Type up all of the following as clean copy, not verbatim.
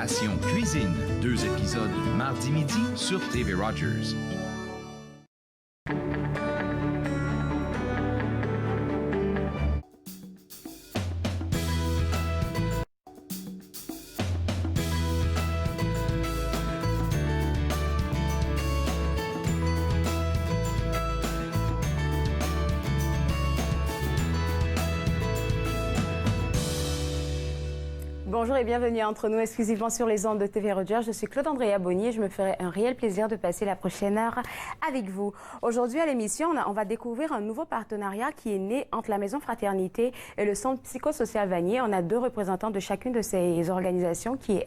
Passion Cuisine, 2 épisodes mardi midi sur TV Rogers. Bonjour et bienvenue entre nous exclusivement sur les ondes de TV Rogers. Je suis Claude-Andrea Bonnier et je me ferai un réel plaisir de passer la prochaine heure avec vous. Aujourd'hui à l'émission, on va découvrir un nouveau partenariat qui est né entre la Maison Fraternité et le Centre psychosocial Vanier. On a 2 représentants de chacune de ces organisations qui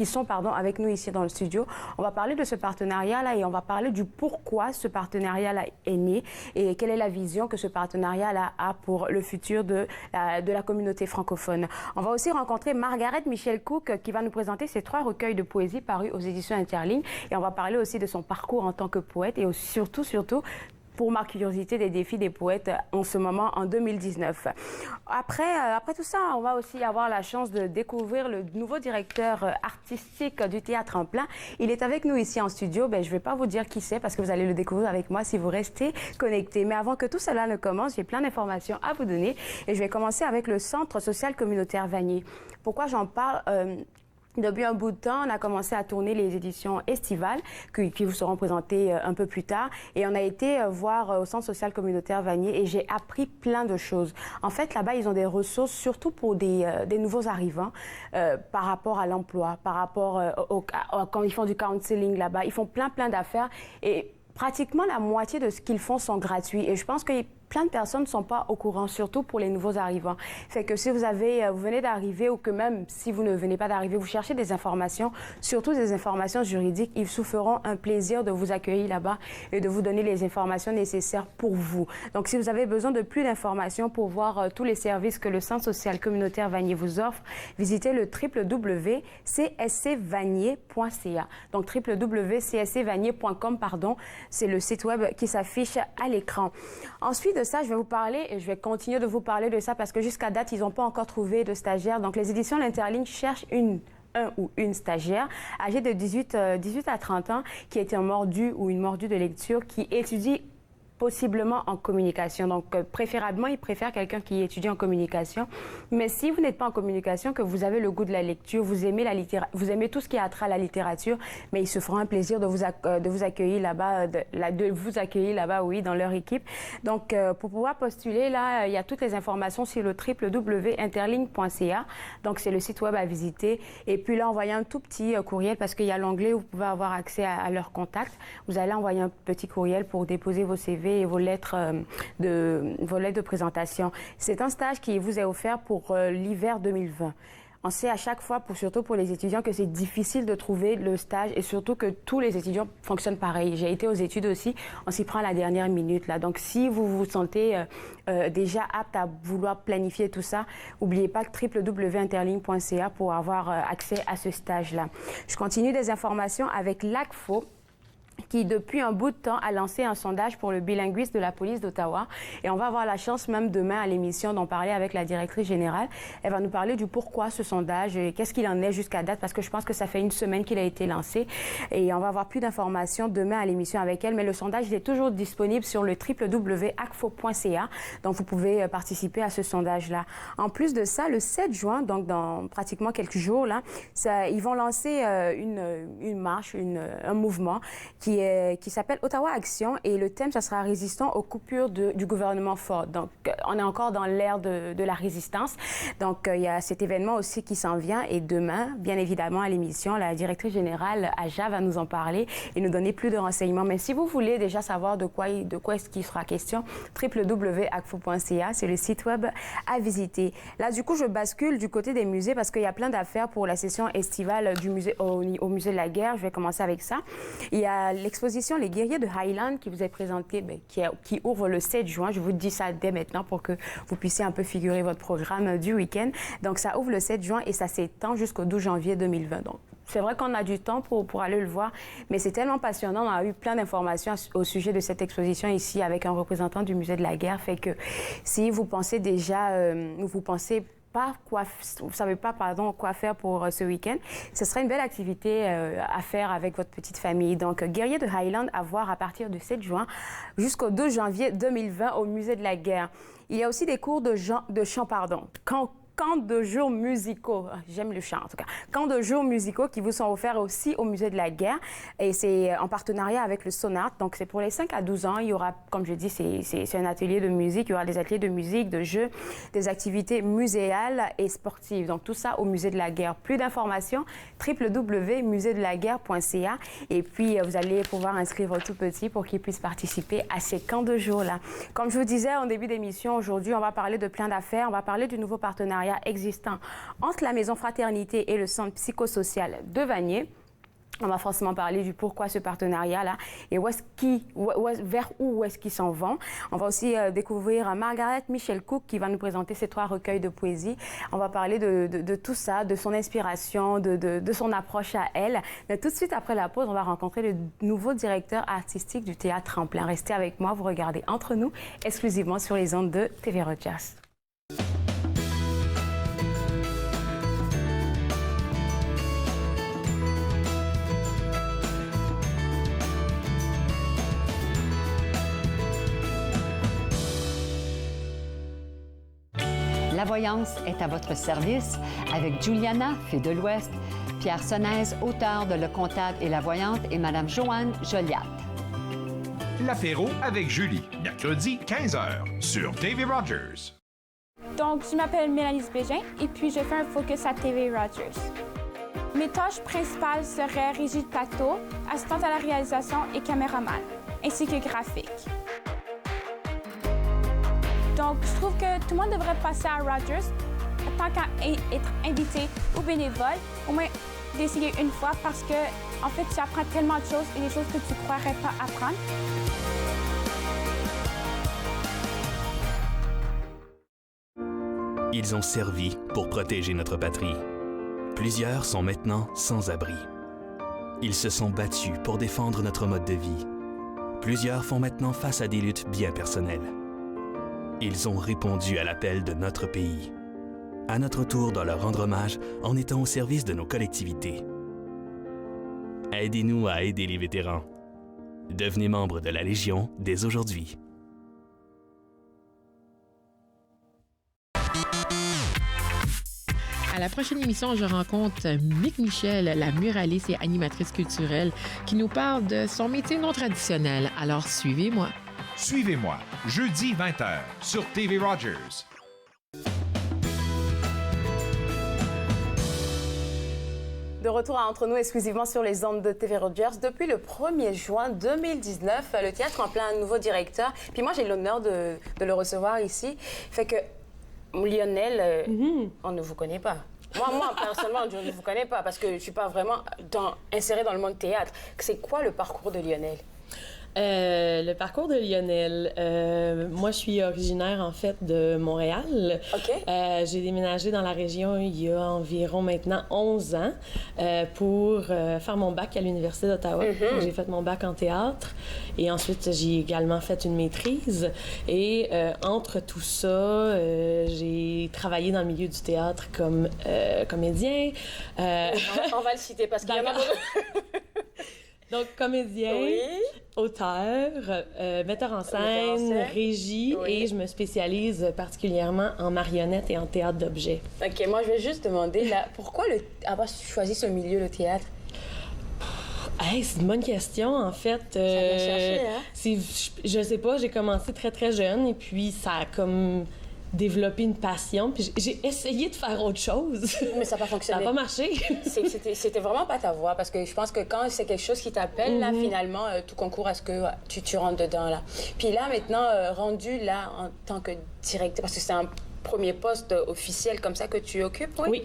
sont avec nous ici dans le studio. On va parler de ce partenariat-là et on va parler du pourquoi ce partenariat-là est né et quelle est la vision que ce partenariat-là a pour le futur de la communauté francophone. On va aussi rencontrer Margaret Michel Cook qui va nous présenter ses 3 recueils de poésie parus aux éditions Interligne et on va parler aussi de son parcours en tant que poète et surtout pour ma curiosité des défis des poètes en ce moment en 2019. Après tout ça, on va aussi avoir la chance de découvrir le nouveau directeur artistique du Théâtre en Plein. Il est avec nous ici en studio. Je ne vais pas vous dire qui c'est parce que vous allez le découvrir avec moi si vous restez connectés. Mais avant que tout cela ne commence, j'ai plein d'informations à vous donner et je vais commencer avec le Centre social communautaire Vanier. Pourquoi j'en parle Depuis un bout de temps, on a commencé à tourner les éditions estivales qui vous seront présentées un peu plus tard. Et on a été voir au Centre social communautaire Vanier et j'ai appris plein de choses. En fait, là-bas, ils ont des ressources, surtout pour des nouveaux arrivants, par rapport à l'emploi, par rapport quand ils font du counseling là-bas. Ils font plein d'affaires et pratiquement la moitié de ce qu'ils font sont gratuits. Et je pense que plein de personnes ne sont pas au courant, surtout pour les nouveaux arrivants. Fait que si vous venez d'arriver ou que même si vous ne venez pas d'arriver, vous cherchez des informations, surtout des informations juridiques, ils se feront un plaisir de vous accueillir là-bas et de vous donner les informations nécessaires pour vous. Donc, si vous avez besoin de plus d'informations pour voir tous les services que le Centre social communautaire Vanier vous offre, visitez le www.cscvanier.ca. Donc, www.cscvanier.com, c'est le site web qui s'affiche à l'écran. Ensuite de ça, je vais vous parler et je vais continuer de vous parler de ça parce que jusqu'à date, ils n'ont pas encore trouvé de stagiaire. Donc, les éditions L'Interligne cherchent un ou une stagiaire âgée de 18 à 30 ans qui a été un mordu ou une mordue de lecture qui étudie possiblement en communication. Donc, préférablement, ils préfèrent quelqu'un qui étudie en communication. Mais si vous n'êtes pas en communication, que vous avez le goût de la lecture, vous aimez tout ce qui a trait à la littérature, mais ils se feront un plaisir de vous accueillir là-bas, oui, dans leur équipe. Donc, pour pouvoir postuler, là, il y a toutes les informations sur le www.interligne.ca. Donc, c'est le site web à visiter. Et puis là, envoyez un tout petit courriel parce qu'il y a l'onglet où vous pouvez avoir accès à leurs contacts. Vous allez envoyer un petit courriel pour déposer vos CV et vos lettres de présentation. C'est un stage qui vous est offert pour l'hiver 2020. On sait à chaque fois, surtout pour les étudiants, que c'est difficile de trouver le stage et surtout que tous les étudiants fonctionnent pareil. J'ai été aux études aussi, on s'y prend à la dernière minute là. Donc, si vous vous sentez déjà apte à vouloir planifier tout ça, n'oubliez pas que www.interligne.ca pour avoir accès à ce stage-là. Je continue des informations avec l'ACFO, qui, depuis un bout de temps, a lancé un sondage pour le bilinguisme de la police d'Ottawa. Et on va avoir la chance même demain à l'émission d'en parler avec la directrice générale. Elle va nous parler du pourquoi ce sondage et qu'est-ce qu'il en est jusqu'à date, parce que je pense que ça fait une semaine qu'il a été lancé. Et on va avoir plus d'informations demain à l'émission avec elle. Mais le sondage, il est toujours disponible sur le www.acfo.ca. Donc, vous pouvez participer à ce sondage-là. En plus de ça, le 7 juin, donc dans pratiquement quelques jours, là, ils vont lancer une marche, un mouvement qui s'appelle Ottawa Action et le thème, ça sera résistant aux coupures du gouvernement Ford. Donc, on est encore dans l'ère de la résistance. Donc, il y a cet événement aussi qui s'en vient et demain, bien évidemment, à l'émission, la directrice générale, Aja, va nous en parler et nous donner plus de renseignements. Mais si vous voulez déjà savoir de quoi est-ce qu'il sera question, www.acfo.ca, c'est le site web à visiter. Là, du coup, je bascule du côté des musées parce qu'il y a plein d'affaires pour la session estivale du musée, au musée de la guerre. Je vais commencer avec ça. Il y a l'exposition Les Guerriers de Highland qui vous est présentée, qui ouvre le 7 juin. Je vous dis ça dès maintenant pour que vous puissiez un peu figurer votre programme du week-end. Donc, ça ouvre le 7 juin et ça s'étend jusqu'au 12 janvier 2020. Donc, c'est vrai qu'on a du temps pour aller le voir, mais c'est tellement passionnant. On a eu plein d'informations au sujet de cette exposition ici avec un représentant du musée de la guerre. Fait que si vous pensez déjà, vous pensez vous savez pas quoi faire pour ce week-end, ce serait une belle activité à faire avec votre petite famille. Donc, Guerrier de Highland à voir à partir du 7 juin jusqu'au 2 janvier 2020 au Musée de la Guerre. Il y a aussi des cours de chant, camps de jours musicaux, j'aime le chant en tout cas, camps de jours musicaux qui vous sont offerts aussi au Musée de la Guerre et c'est en partenariat avec le Sonart, donc c'est pour les 5 à 12 ans, il y aura, comme je dis, c'est un atelier de musique, il y aura des ateliers de musique, de jeux, des activités muséales et sportives, donc tout ça au Musée de la Guerre. Plus d'informations, www.museedelaguerre.ca et puis vous allez pouvoir inscrire tout petit pour qu'ils puissent participer à ces camps de jour-là. Comme je vous disais en début d'émission, aujourd'hui on va parler de plein d'affaires, on va parler du nouveau partenariat existant entre la Maison Fraternité et le Centre psychosocial de Vanier. On va forcément parler du pourquoi ce partenariat-là et vers où est-ce qu'ils s'en vont. On va aussi découvrir Margaret Michel Cook qui va nous présenter ses 3 recueils de poésie. On va parler de tout ça, de son inspiration, de son approche à elle. Mais tout de suite après la pause, on va rencontrer le nouveau directeur artistique du Théâtre Tremplin. Restez avec moi, vous regardez Entre nous, exclusivement sur les ondes de TV Rogers. La voyance est à votre service avec Juliana, fée de l'Ouest, Pierre Sonnaise, auteur de Le Comptable et la Voyante, et Madame Joanne Joliat. L'apéro avec Julie, mercredi 15h sur TV Rogers. Donc, je m'appelle Mélanie Bégin et puis je fais un focus à TV Rogers. Mes tâches principales seraient régie de plateau, assistante à la réalisation et caméraman, ainsi que graphique. Donc, je trouve que tout le monde devrait passer à Rogers, tant qu'à être invité ou bénévole, au moins d'essayer une fois parce que, en fait, tu apprends tellement de choses et des choses que tu ne croirais pas apprendre. Ils ont servi pour protéger notre patrie. Plusieurs sont maintenant sans abri. Ils se sont battus pour défendre notre mode de vie. Plusieurs font maintenant face à des luttes bien personnelles. Ils ont répondu à l'appel de notre pays. À notre tour de leur rendre hommage en étant au service de nos collectivités. Aidez-nous à aider les vétérans. Devenez membre de la Légion dès aujourd'hui. À la prochaine émission, je rencontre Mick Michel, la muraliste et animatrice culturelle, qui nous parle de son métier non traditionnel. Alors, suivez-moi. Suivez-moi, jeudi 20h sur TV Rogers. De retour à Entre nous, exclusivement sur les ondes de TV Rogers. Depuis le 1er juin 2019, le Théâtre Tremplin a un nouveau directeur. Puis moi, j'ai l'honneur de le recevoir ici. Fait que Lionel, on ne vous connaît pas. Moi, personnellement, je ne vous connais pas parce que je ne suis pas vraiment insérée dans le monde théâtre. C'est quoi le parcours de Lionel? Le parcours de Lionel, moi, je suis originaire, en fait, de Montréal. OK. J'ai déménagé dans la région il y a environ maintenant 11 ans pour faire mon bac à l'Université d'Ottawa. Donc, j'ai fait mon bac en théâtre et ensuite, j'ai également fait une maîtrise. Et entre tout ça, j'ai travaillé dans le milieu du théâtre comme comédien. On va le citer parce qu'il y en a... Donc, comédien, oui. auteur, metteur en scène, régie, oui. et je me spécialise particulièrement en marionnettes et en théâtre d'objets. OK, moi, je vais juste demander, là, pourquoi avoir choisi ce milieu, le théâtre? Hey, c'est une bonne question, en fait. Ça m'a cherché, hein? Je sais pas, j'ai commencé très, très jeune, et puis ça a comme développé une passion, puis j'ai essayé de faire autre chose. Mais ça n'a pas fonctionné. Ça n'a pas marché. C'était vraiment pas ta voie, parce que je pense que quand c'est quelque chose qui t'appelle, là, finalement, tout concourt à ce que tu rentres dedans, là. Puis là, maintenant, rendu, là, en tant que directeur, parce que c'est un premier poste officiel comme ça que tu occupes, oui? Oui.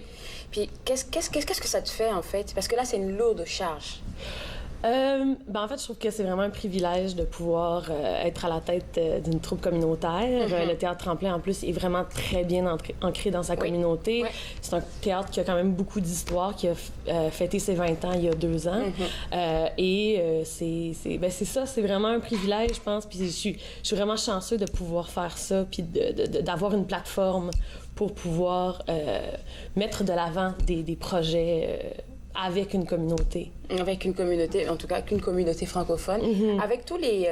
Puis qu'est-ce que ça te fait, en fait? Parce que là, c'est une lourde charge. En fait, je trouve que c'est vraiment un privilège de pouvoir être à la tête d'une troupe communautaire. Le Théâtre Tremplin, en plus, est vraiment très bien ancré dans sa communauté. Oui. C'est un théâtre qui a quand même beaucoup d'histoire, qui a fêté ses 20 ans il y a 2 ans. C'est ça, c'est vraiment un privilège, je pense. Puis je suis vraiment chanceux de pouvoir faire ça, puis d'avoir une plateforme pour pouvoir mettre de l'avant des projets avec une communauté. Avec une communauté, en tout cas qu'une communauté francophone. Avec tous les,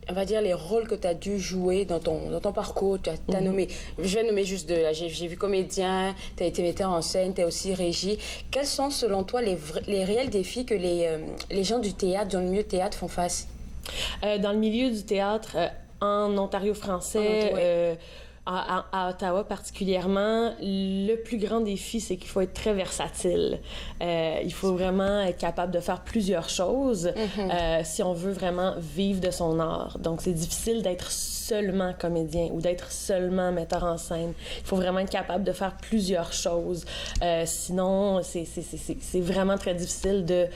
on va dire, les rôles que tu as dû jouer dans ton parcours, tu as nommé, je vais nommer juste deux, là, j'ai vu comédien, tu as été metteur en scène, tu as aussi régie. Quels sont selon toi les réels défis que les gens du théâtre, dans le milieu du théâtre, font face? Dans le milieu du théâtre, en Ontario français, à Ottawa particulièrement, le plus grand défi, c'est qu'il faut être très versatile. Il faut vraiment être capable de faire plusieurs choses si on veut vraiment vivre de son art. Donc, c'est difficile d'être seulement comédien ou d'être seulement metteur en scène. Il faut vraiment être capable de faire plusieurs choses. Sinon, c'est vraiment très difficile de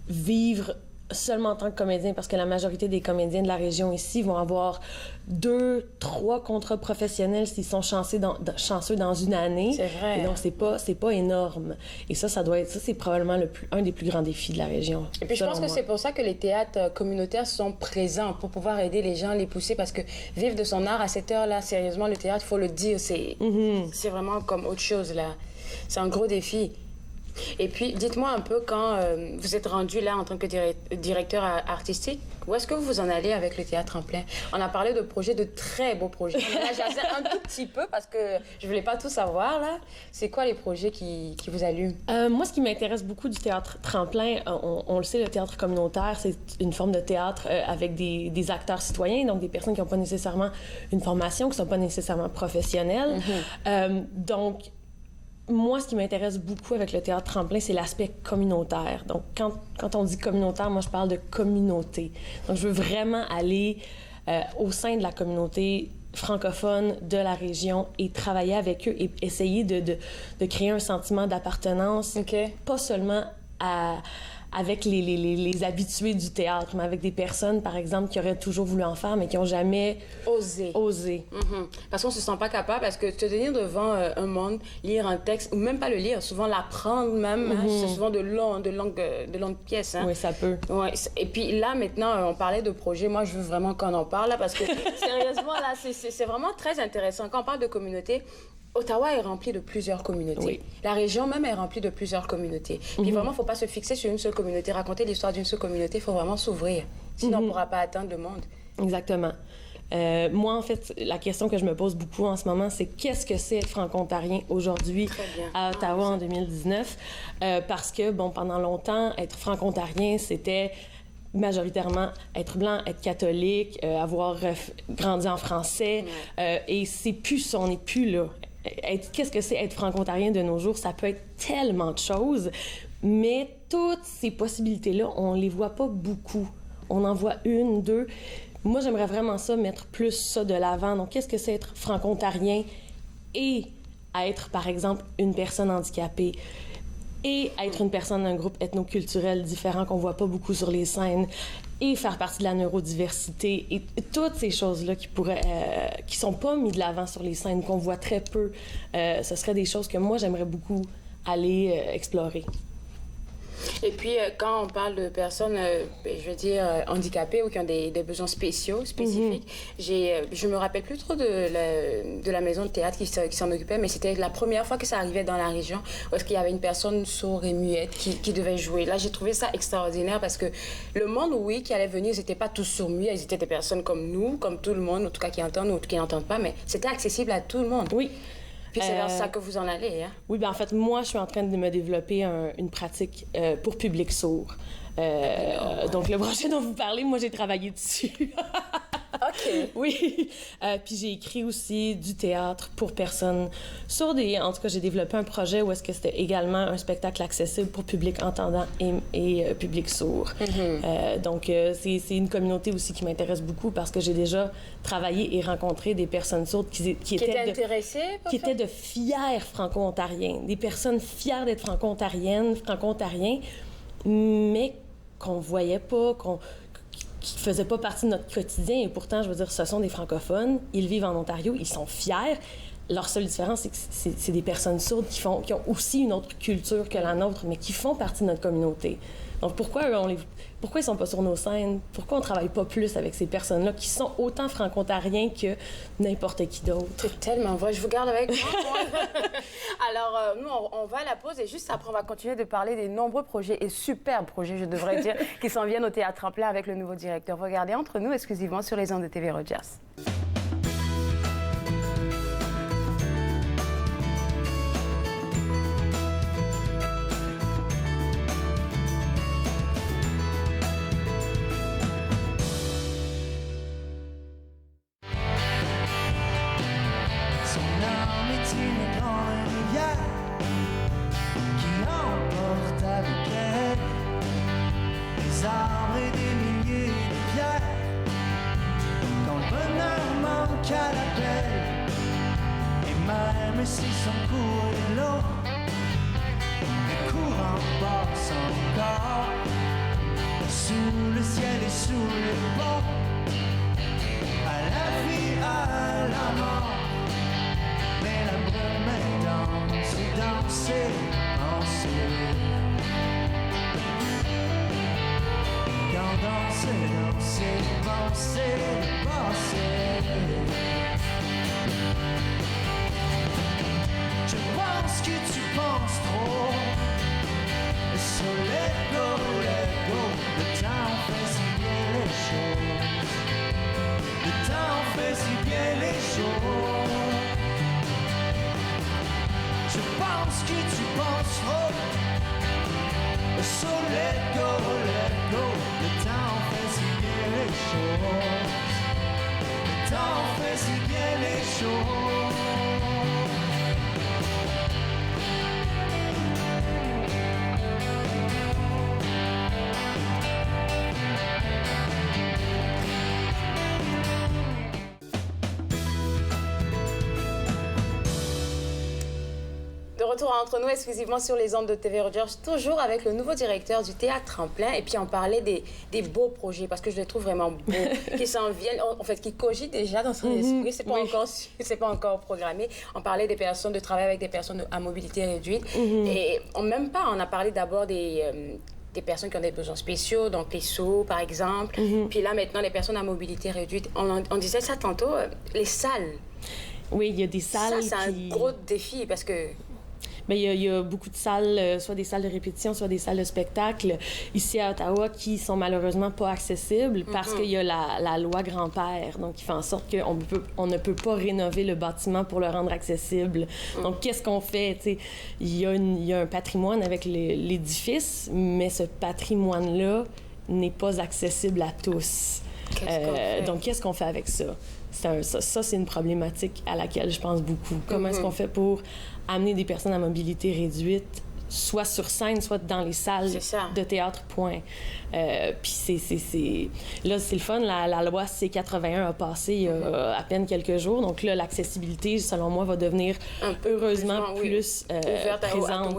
vivre seulement en tant que comédien, parce que la majorité des comédiens de la région ici vont avoir 2, 3 contrats professionnels s'ils sont chanceux dans une année. C'est vrai. Et donc, c'est pas énorme. Et ça c'est probablement un des plus grands défis de la région. Et puis, je pense que c'est pour ça que les théâtres communautaires sont présents, pour pouvoir aider les gens, les pousser, parce que vivre de son art à cette heure-là, sérieusement, le théâtre, il faut le dire, c'est vraiment comme autre chose, là. C'est un gros défi. Et puis, dites-moi un peu, quand vous êtes rendu là en tant que directeur artistique, où est-ce que vous en allez avec le théâtre en plein? On a parlé de projets, de très beaux projets. Là, j'en sais un tout petit peu parce que je voulais pas tout savoir, là. C'est quoi les projets qui vous allument? Moi, ce qui m'intéresse beaucoup du théâtre tremplin, on le sait, le théâtre communautaire, c'est une forme de théâtre avec des acteurs citoyens, donc des personnes qui n'ont pas nécessairement une formation, qui ne sont pas nécessairement professionnelles. Donc, moi, ce qui m'intéresse beaucoup avec le théâtre tremplin, c'est l'aspect communautaire. Donc, quand on dit communautaire, moi, je parle de communauté. Donc, je veux vraiment aller au sein de la communauté francophone de la région et travailler avec eux et essayer de créer un sentiment d'appartenance, pas seulement avec les habitués du théâtre, mais avec des personnes, par exemple, qui auraient toujours voulu en faire, mais qui n'ont jamais osé. Parce qu'on ne se sent pas capable, parce que te tenir devant un monde, lire un texte, ou même pas le lire, souvent l'apprendre même, c'est souvent de longues pièces. Hein. Oui, ça peut. Ouais. Et puis là, maintenant, on parlait de projets. Moi, je veux vraiment qu'on en parle, là, parce que sérieusement, là, c'est vraiment très intéressant. Quand on parle de communauté, Ottawa est rempli de plusieurs communautés. Oui. La région même est remplie de plusieurs communautés. Puis vraiment, il ne faut pas se fixer sur une seule communauté. Raconter l'histoire d'une seule communauté, il faut vraiment s'ouvrir. Sinon, on ne pourra pas atteindre le monde. Exactement. Moi, en fait, la question que je me pose beaucoup en ce moment, c'est qu'est-ce que c'est être franco-ontarien aujourd'hui à Ottawa en 2019? Parce que, bon, pendant longtemps, être franco-ontarien, c'était majoritairement être blanc, être catholique, avoir grandi en français. Et c'est plus ça, on n'est plus là. Qu'est-ce que c'est être franco-ontarien de nos jours? Ça peut être tellement de choses, mais toutes ces possibilités-là, on les voit pas beaucoup. On en voit 1, 2. Moi, j'aimerais vraiment ça, mettre plus ça de l'avant. Donc, qu'est-ce que c'est être franco-ontarien et être, par exemple, une personne handicapée et être une personne d'un groupe ethnoculturel différent qu'on voit pas beaucoup sur les scènes et faire partie de la neurodiversité et toutes ces choses-là qui sont pas mises de l'avant sur les scènes, qu'on voit très peu, ce seraient des choses que moi, j'aimerais beaucoup aller explorer. Et puis, quand on parle de personnes, je veux dire, handicapées ou qui ont des besoins spécifiques, je me rappelle plus trop de la maison de théâtre qui s'en occupait, mais c'était la première fois que ça arrivait dans la région, où est-ce qu'il y avait une personne sourde et muette qui devait jouer. Là, j'ai trouvé ça extraordinaire parce que le monde, oui, qui allait venir, ils n'étaient pas tous sourds-muets, ils étaient des personnes comme nous, comme tout le monde, en tout cas qui entendent ou qui n'entendent pas, mais c'était accessible à tout le monde. Oui. Puis c'est vers ça que vous en allez, hein? Oui, bien en fait, moi, je suis en train de me développer une pratique pour public sourd. Donc, le projet dont vous parlez, moi, j'ai travaillé dessus. OK. Oui. Puis j'ai écrit aussi du théâtre pour personnes sourdes. Et en tout cas, j'ai développé un projet où est-ce que c'était également un spectacle accessible pour public entendant et public sourd. Donc, c'est une communauté aussi qui m'intéresse beaucoup parce que j'ai déjà travaillé et rencontré des personnes sourdes qui étaient intéressées, qui étaient de fiers franco-ontariens, des personnes fières d'être franco-ontariennes, franco-ontariens, mais qu'on voyait pas, qui ne faisaient pas partie de notre quotidien. Et pourtant, je veux dire, ce sont des francophones. Ils vivent en Ontario, ils sont fiers. Leur seule différence, c'est que c'est des personnes sourdes qui ont aussi une autre culture que la nôtre, mais qui font partie de notre communauté. Donc, pourquoi ils sont pas sur nos scènes? Pourquoi on travaille pas plus avec ces personnes-là qui sont autant franco-ontariens que n'importe qui d'autre? C'est tellement vrai. Je vous garde avec moi. Alors, nous, on va à la pause et juste après, on va continuer de parler des nombreux projets et superbes projets, je devrais dire, qui s'en viennent au Théâtre en plein avec le nouveau directeur. Regardez entre nous exclusivement sur les ondes de TV Rogers. Même si son cours est long, le courant passe encore sous le ciel et sous les ponts, à la vie, à la mort. Mais la brume danse et danser, danser. Quand danser, danser, danser, danser. Je pense que tu penses trop. So let go, le temps fait si bien les choses. Le temps fait si bien les choses. Je pense que tu penses trop. So let go, le temps fait si bien les choses. Le temps fait si bien les choses. De retour entre nous exclusivement sur les ondes de TV Rogers, toujours avec le nouveau directeur du Théâtre en plein. Et puis on parlait des beaux projets, parce que je les trouve vraiment beaux, qui s'en viennent, en fait, qui cogitent déjà dans son esprit. C'est pas encore programmé. On parlait des personnes, de travailler avec des personnes à mobilité réduite. Et même pas, on a parlé d'abord des personnes qui ont des besoins spéciaux, donc les sourds, par exemple. Puis là, maintenant, les personnes à mobilité réduite. On disait ça tantôt, les salles. Oui, il y a des salles Ça, c'est un gros défi, parce que... Bien, il y a beaucoup de salles, soit des salles de répétition, soit des salles de spectacle, ici à Ottawa, qui sont malheureusement pas accessibles parce qu'il y a la loi grand-père, donc qui fait en sorte qu'on ne peut pas rénover le bâtiment pour le rendre accessible. Donc, qu'est-ce qu'on fait? T'sais, il y a un patrimoine avec l'édifice, mais ce patrimoine-là n'est pas accessible à tous. Donc, qu'est-ce qu'on fait avec ça? Ça, c'est une problématique à laquelle je pense beaucoup. Comment est-ce qu'on fait pour amener des personnes à mobilité réduite, soit sur scène, soit dans les salles de théâtre, point. Puis là, c'est le fun, la loi C-81 a passé il y a à peine quelques jours. Donc là, l'accessibilité, selon moi, va devenir heureusement plus présente.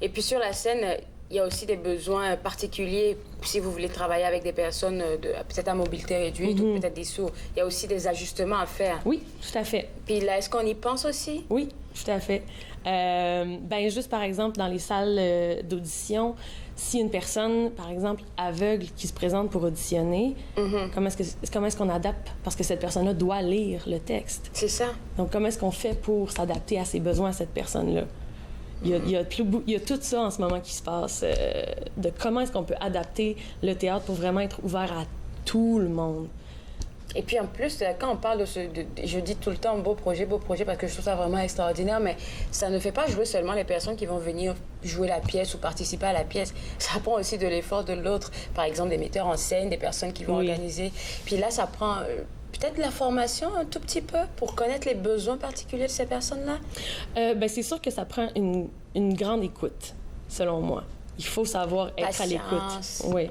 Et puis sur la scène, il y a aussi des besoins particuliers si vous voulez travailler avec des personnes peut-être à mobilité réduite ou peut-être des sourds. Il y a aussi des ajustements à faire. Oui, tout à fait. Puis là, est-ce qu'on y pense aussi? Oui, tout à fait. Ben juste par exemple, dans les salles d'audition, si une personne, par exemple, aveugle qui se présente pour auditionner, comment est-ce qu'on adapte? Parce que cette personne-là doit lire le texte. C'est ça. Donc, comment est-ce qu'on fait pour s'adapter à ses besoins à cette personne-là? Il y a tout ça en ce moment qui se passe, de comment est-ce qu'on peut adapter le théâtre pour vraiment être ouvert à tout le monde. Et puis en plus, quand on parle je dis tout le temps beau projet, parce que je trouve ça vraiment extraordinaire, mais ça ne fait pas jouer seulement les personnes qui vont venir jouer la pièce ou participer à la pièce. Ça prend aussi de l'effort de l'autre. Par exemple, des metteurs en scène, des personnes qui vont organiser. Puis là, ça prend peut-être de la formation un tout petit peu pour connaître les besoins particuliers de ces personnes-là. Ben c'est sûr que ça prend une grande écoute, selon moi. Il faut savoir être à l'écoute. Oui.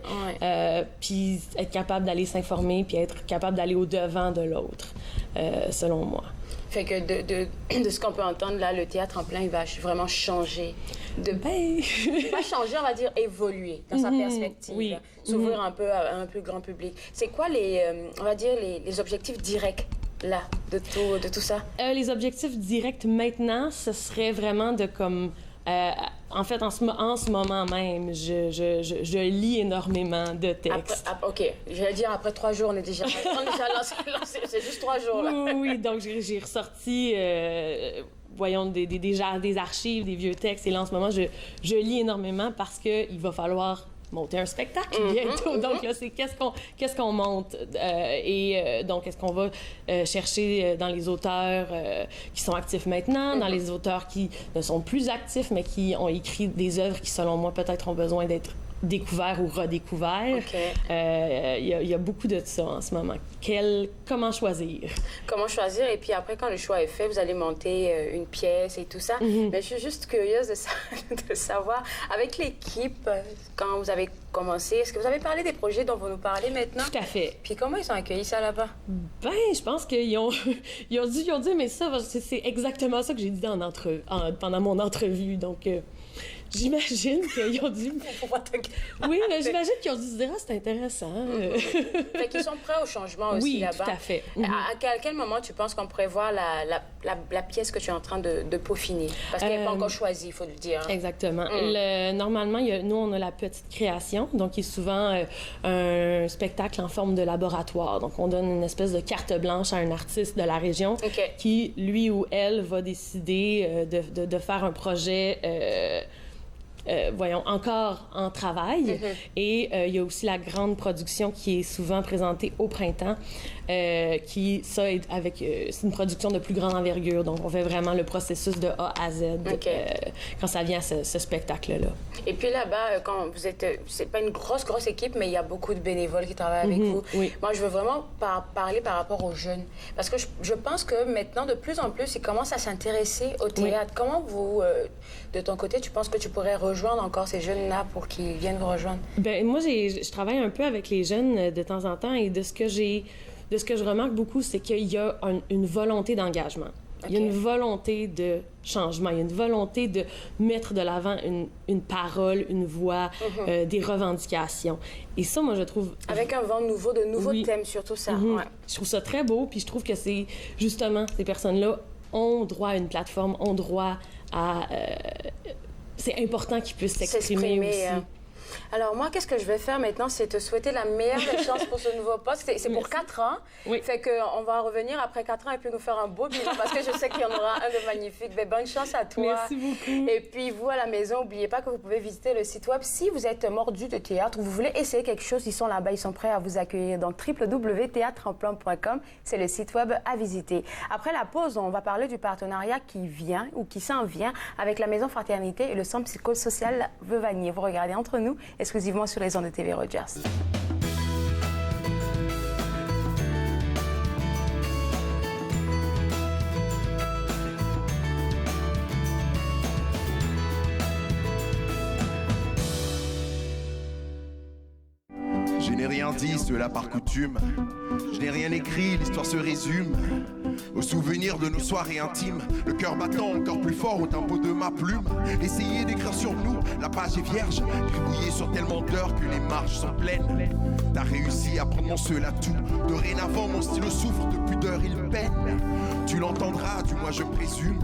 Puis être capable d'aller s'informer, puis être capable d'aller au-devant de l'autre, selon moi. Fait que de ce qu'on peut entendre, là, le théâtre en plein, il va vraiment changer. Il va changer, on va dire, évoluer dans sa perspective. S'ouvrir un peu à un plus grand public. C'est quoi on va dire, les objectifs directs là, de tout ça? Les objectifs directs maintenant, ce serait vraiment de comme... en fait, en ce moment même, je lis énormément de textes. OK. Je vais dire, après 3 jours, on est déjà lancé. C'est juste 3 jours, là. Oui, donc j'ai ressorti... voyons, des archives, des vieux textes. Et là, en ce moment, je lis énormément parce qu'il va falloir monter un spectacle bientôt. Donc là, c'est qu'est-ce qu'on monte? Donc, est-ce qu'on va chercher dans les auteurs qui sont actifs maintenant, dans les auteurs qui ne sont plus actifs, mais qui ont écrit des œuvres qui, selon moi, peut-être ont besoin d'être découverts ou redécouverts. Il y a beaucoup de ça en ce moment. Comment choisir? Comment choisir? Et puis après, quand le choix est fait, vous allez monter une pièce et tout ça. Mais je suis juste curieuse de savoir, avec l'équipe, quand vous avez commencé, est-ce que vous avez parlé des projets dont vous nous parlez maintenant? Tout à fait. Puis comment ils ont accueilli ça là-bas? Ben, je pense qu'ils ont dit, mais ça, c'est exactement ça que j'ai dit pendant mon entrevue. Donc, j'imagine qu'ils ont dû... Oui, mais j'imagine qu'ils ont dû se dire, c'est intéressant. Fait qu'ils sont prêts au changement aussi oui, là-bas. Oui, tout à fait. À quel moment tu penses qu'on pourrait voir la pièce que tu es en train de peaufiner? Parce qu'elle n'est pas encore choisie, il faut le dire. Exactement. Normalement, nous, on a la petite création, donc qui est souvent un spectacle en forme de laboratoire. Donc, on donne une espèce de carte blanche à un artiste de la région qui, lui ou elle, va décider de faire un projet... encore en travail. Et il y a aussi la grande production qui est souvent présentée au printemps, c'est une production de plus grande envergure. Donc, on fait vraiment le processus de A à Z quand ça vient à ce spectacle-là. Et puis là-bas, quand vous êtes... C'est pas une grosse équipe, mais il y a beaucoup de bénévoles qui travaillent avec vous. Oui. Moi, je veux vraiment parler par rapport aux jeunes. Parce que je pense que maintenant, de plus en plus, ils commencent à s'intéresser au théâtre. Comment vous, de ton côté, tu penses que tu pourrais rejoindre encore ces jeunes-là pour qu'ils viennent vous rejoindre? Ben moi, je travaille un peu avec les jeunes de temps en temps et de ce que je remarque beaucoup, c'est qu'il y a une volonté d'engagement. Il y a une volonté de changement. Il y a une volonté de mettre de l'avant une parole, une voix, des revendications. Et ça, moi, je trouve... Avec un vent nouveau, de nouveaux thèmes, surtout ça. Je trouve ça très beau, puis je trouve que c'est justement, ces personnes-là ont droit à une plateforme, ont droit à... c'est important qu'ils puissent s'exprimer aussi. Alors moi, qu'est-ce que je vais faire maintenant, c'est te souhaiter la meilleure des chances pour ce nouveau poste. C'est pour 4 ans. Oui. Fait qu'on va revenir après 4 ans et puis nous faire un beau bilan parce que je sais qu'il y en aura un de magnifique. Mais bonne chance à toi. Merci beaucoup. Et puis vous, à la maison, n'oubliez pas que vous pouvez visiter le site web. Si vous êtes mordu de théâtre ou vous voulez essayer quelque chose, ils sont là-bas, ils sont prêts à vous accueillir. Donc www.theatreenplan.com, c'est le site web à visiter. Après la pause, on va parler du partenariat qui vient ou qui s'en vient avec la Maison Fraternité et le Centre psychosocial Vevanier. Vous regardez Entre nous, exclusivement sur les ondes de TV Rogers. Je n'ai rien dit, cela par coutume. Je n'ai rien écrit, l'histoire se résume aux souvenirs de nos soirées intimes. Le cœur battant encore plus fort au tempo de ma plume. Essayez d'écrire sur nous, la page est vierge. Gribouillé sur tellement d'heures que les marges sont pleines. T'as réussi à prendre mon seul atout. Dorénavant mon stylo souffre de pudeur, il peine. Tu l'entendras, du moins je présume.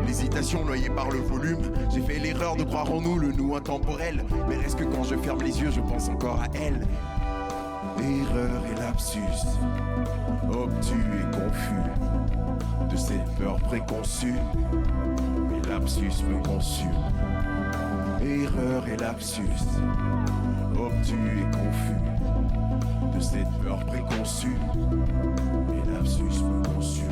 L'hésitation noyée par le volume. J'ai fait l'erreur de croire en nous, le nous intemporel. Mais reste que quand je ferme les yeux, je pense encore à elle. Erreur et lapsus, obtus et confus, de cette peur préconçue, mes lapsus me consument. Erreur et lapsus, obtus et confus, de cette peur préconçue, mes lapsus me consument.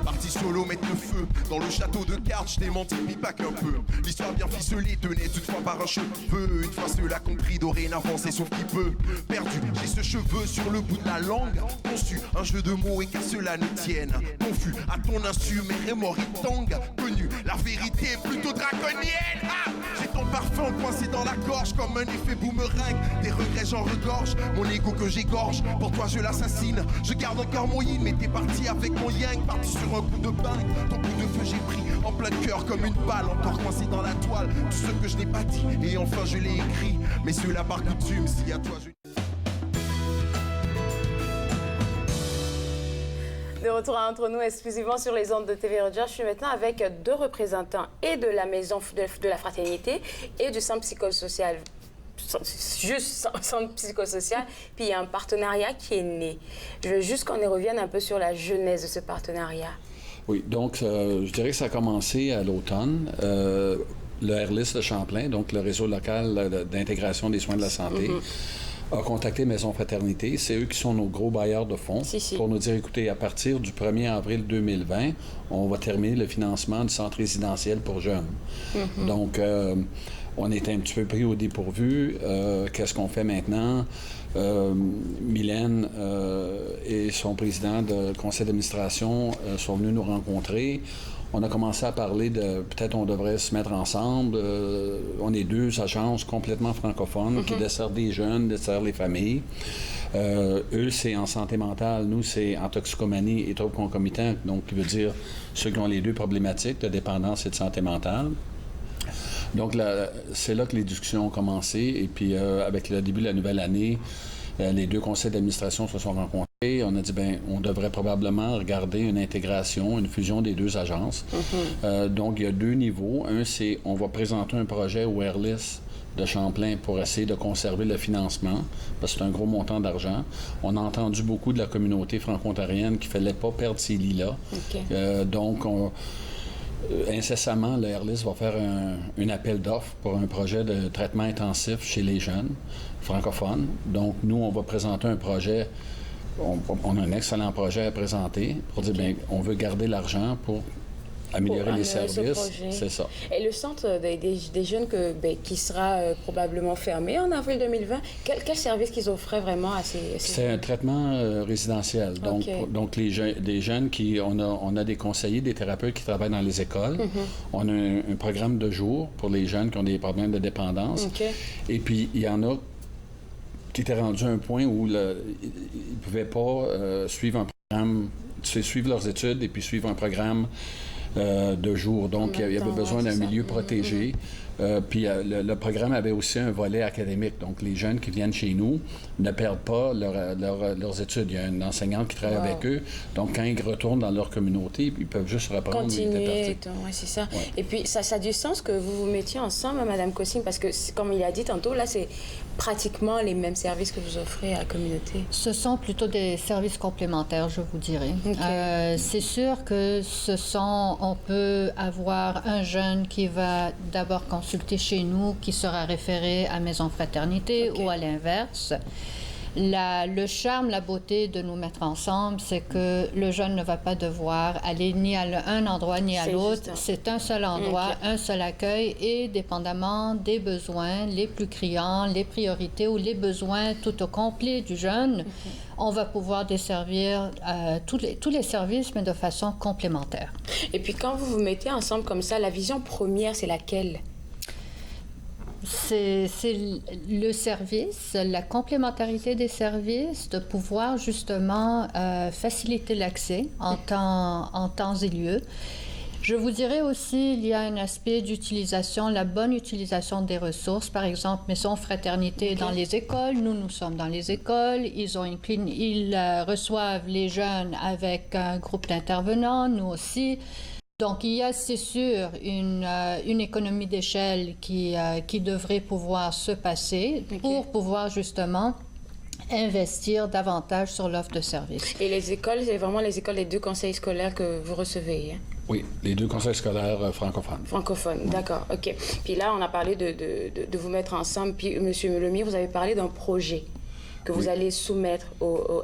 Parti solo mettre le feu dans le château de cartes, je t'ai menti, mais pas qu'un peu. L'histoire bien ficelée tenait toutefois par un cheveu. Une fois cela compris, dorénavant c'est sauf qui peut. Perdu, j'ai ce cheveu sur le bout de la langue. Conçu un jeu de mots et qu'à cela ne tienne. Confus à ton insu, mes remords ils tanguent. Connu, la vérité est plutôt draconienne. Ah, j'ai ton parfum coincé dans la gorge comme un effet boomerang. Des regrets j'en regorge, mon ego que j'égorge. Pour toi je l'assassine, je garde encore mon yin. Mais t'es parti avec mon yang, parti sur un coup de bain, ton coup de feu j'ai pris en plein cœur comme une balle, encore coincé dans la toile, tout ce que je n'ai pas dit, et enfin je l'ai écrit, mais cela par coutume, si à toi je... De retour entre nous exclusivement sur les ondes de TV Rogers. Je suis maintenant avec 2 représentants et de la Maison de la Fraternité et du Centre psychosocial. Juste Centre psychosocial. Puis il y a un partenariat qui est né. Je veux juste qu'on y revienne un peu sur la genèse de ce partenariat. Oui, donc je dirais que ça a commencé à l'automne. Le RLIS de Champlain, donc le réseau local d'intégration des soins de la santé, a contacté Maison Fraternité. C'est eux qui sont nos gros bailleurs de fonds pour nous dire, écoutez, à partir du 1er avril 2020, on va terminer le financement du centre résidentiel pour jeunes. Donc, on était un petit peu pris au dépourvu. Qu'est-ce qu'on fait maintenant? Mylène et son président de conseil d'administration sont venus nous rencontrer. On a commencé à parler de peut-être on devrait se mettre ensemble. On est 2 agences complètement francophones qui desservent des jeunes, desservent les familles. Eux, c'est en santé mentale. Nous, c'est en toxicomanie et troubles concomitants, donc qui veut dire ceux qui ont les 2 problématiques de dépendance et de santé mentale. Donc, c'est là que les discussions ont commencé. Et puis, avec le début de la nouvelle année, les 2 conseils d'administration se sont rencontrés. On a dit, bien, on devrait probablement regarder une intégration, une fusion des 2 agences. Donc, il y a 2 niveaux. Un, c'est on va présenter un projet au RLIS de Champlain pour essayer de conserver le financement, parce que c'est un gros montant d'argent. On a entendu beaucoup de la communauté franco-ontarienne qu'il ne fallait pas perdre ces lits-là. Donc, incessamment, le RLIS va faire un appel d'offres pour un projet de traitement intensif chez les jeunes francophones. Donc, nous, on va présenter un projet. On a un excellent projet à présenter pour dire, bien, on veut garder l'argent pour améliorer les services. C'est ça. Et le centre des jeunes qui sera probablement fermé en avril 2020, quel service qu'ils offraient vraiment à ces C'est un traitement résidentiel. Donc des jeunes qui... On a des conseillers, des thérapeutes qui travaillent dans les écoles. On a un programme de jour pour les jeunes qui ont des problèmes de dépendance. Et puis, il y en a qui étaient rendus à un point où ils ne pouvaient pas suivre un programme, suivre leurs études et puis suivre un programme de jour. Donc, il y avait besoin d'un milieu protégé. Puis le programme avait aussi un volet académique. Donc, les jeunes qui viennent chez nous ne perdent pas leurs études. Il y a un enseignant qui travaille avec eux. Donc, quand ils retournent dans leur communauté, ils peuvent juste reprendre. Continuer. Oui, c'est ça. Ouais. Et puis, ça a du sens que vous vous mettiez ensemble, Mme Cossing, parce que, comme il a dit tantôt, là, c'est pratiquement les mêmes services que vous offrez à la communauté. Ce sont plutôt des services complémentaires, je vous dirais. C'est sûr que on peut avoir un jeune qui va d'abord consulter chez nous, qui sera référé à Maison Fraternité ou à l'inverse. Le charme, la beauté de nous mettre ensemble, c'est que le jeune ne va pas devoir aller ni à un endroit ni à l'autre. C'est un seul endroit, un seul accueil et dépendamment des besoins les plus criants, les priorités ou les besoins tout au complet du jeune, on va pouvoir desservir tous les services, mais de façon complémentaire. Et puis quand vous vous mettez ensemble comme ça, la vision première, c'est laquelle? C'est le service, la complémentarité des services, de pouvoir justement faciliter l'accès en temps et lieu. Je vous dirais aussi, il y a un aspect d'utilisation, la bonne utilisation des ressources. Par exemple, Maison Fraternité dans les écoles, nous sommes dans les écoles, ils reçoivent les jeunes avec un groupe d'intervenants, nous aussi. Donc, il y a, c'est sûr, une économie d'échelle qui devrait pouvoir se passer pour pouvoir justement investir davantage sur l'offre de services. Et les écoles, c'est vraiment les écoles des 2 conseils scolaires que vous recevez, hein? Oui, les 2 conseils scolaires francophones. Francophones, d'accord, OK. Puis là, on a parlé de vous mettre ensemble. Puis, M. Lemire, vous avez parlé d'un projet que vous allez soumettre au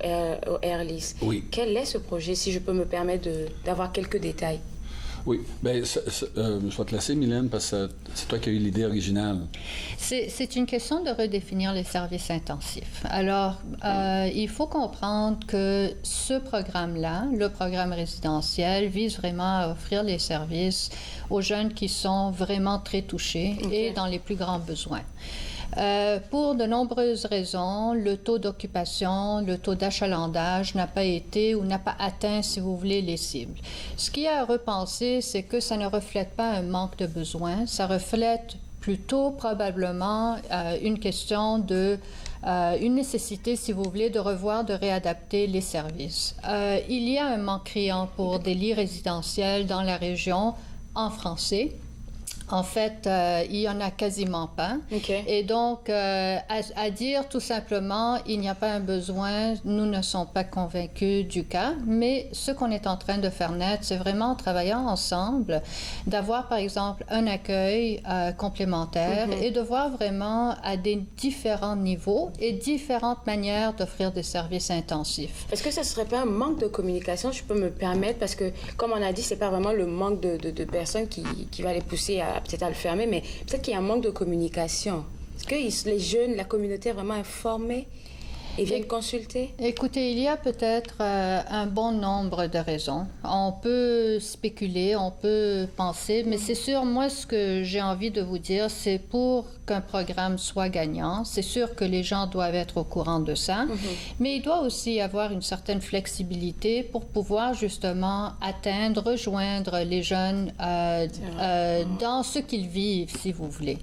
RLIS. Oui. Quel est ce projet, si je peux me permettre d'avoir quelques détails? Oui. Bien, je vais te laisser, Mylène, parce que c'est toi qui as eu l'idée originale. C'est une question de redéfinir les services intensifs. Alors, il faut comprendre que ce programme-là, le programme résidentiel, vise vraiment à offrir les services aux jeunes qui sont vraiment très touchés et dans les plus grands besoins. Pour de nombreuses raisons, le taux d'occupation, le taux d'achalandage n'a pas été ou n'a pas atteint, si vous voulez, les cibles. Ce qui est à repenser, c'est que ça ne reflète pas un manque de besoins, ça reflète plutôt probablement une question de une nécessité, si vous voulez, de revoir, de réadapter les services. Il y a un manque criant pour des lits résidentiels dans la région en français. En fait, il n'y en a quasiment pas. Okay. Et donc, à dire tout simplement, il n'y a pas un besoin, nous ne sommes pas convaincus du cas. Mais ce qu'on est en train de faire naître, c'est vraiment en travaillant ensemble, d'avoir, par exemple, un accueil complémentaire et de voir vraiment à des différents niveaux et différentes manières d'offrir des services intensifs. Est-ce que ce ne serait pas un manque de communication, je peux me permettre, parce que, comme on a dit, ce n'est pas vraiment le manque de personnes qui va les pousser peut-être à le fermer, mais peut-être qu'il y a un manque de communication. Est-ce que les jeunes, la communauté est vraiment informée et viennent consulter? Écoutez, il y a peut-être un bon nombre de raisons. On peut spéculer, on peut penser, mais c'est sûr, moi, ce que j'ai envie de vous dire, c'est pour qu'un programme soit gagnant, c'est sûr que les gens doivent être au courant de ça, mais il doit aussi y avoir une certaine flexibilité pour pouvoir justement atteindre, rejoindre les jeunes dans ce qu'ils vivent, si vous voulez.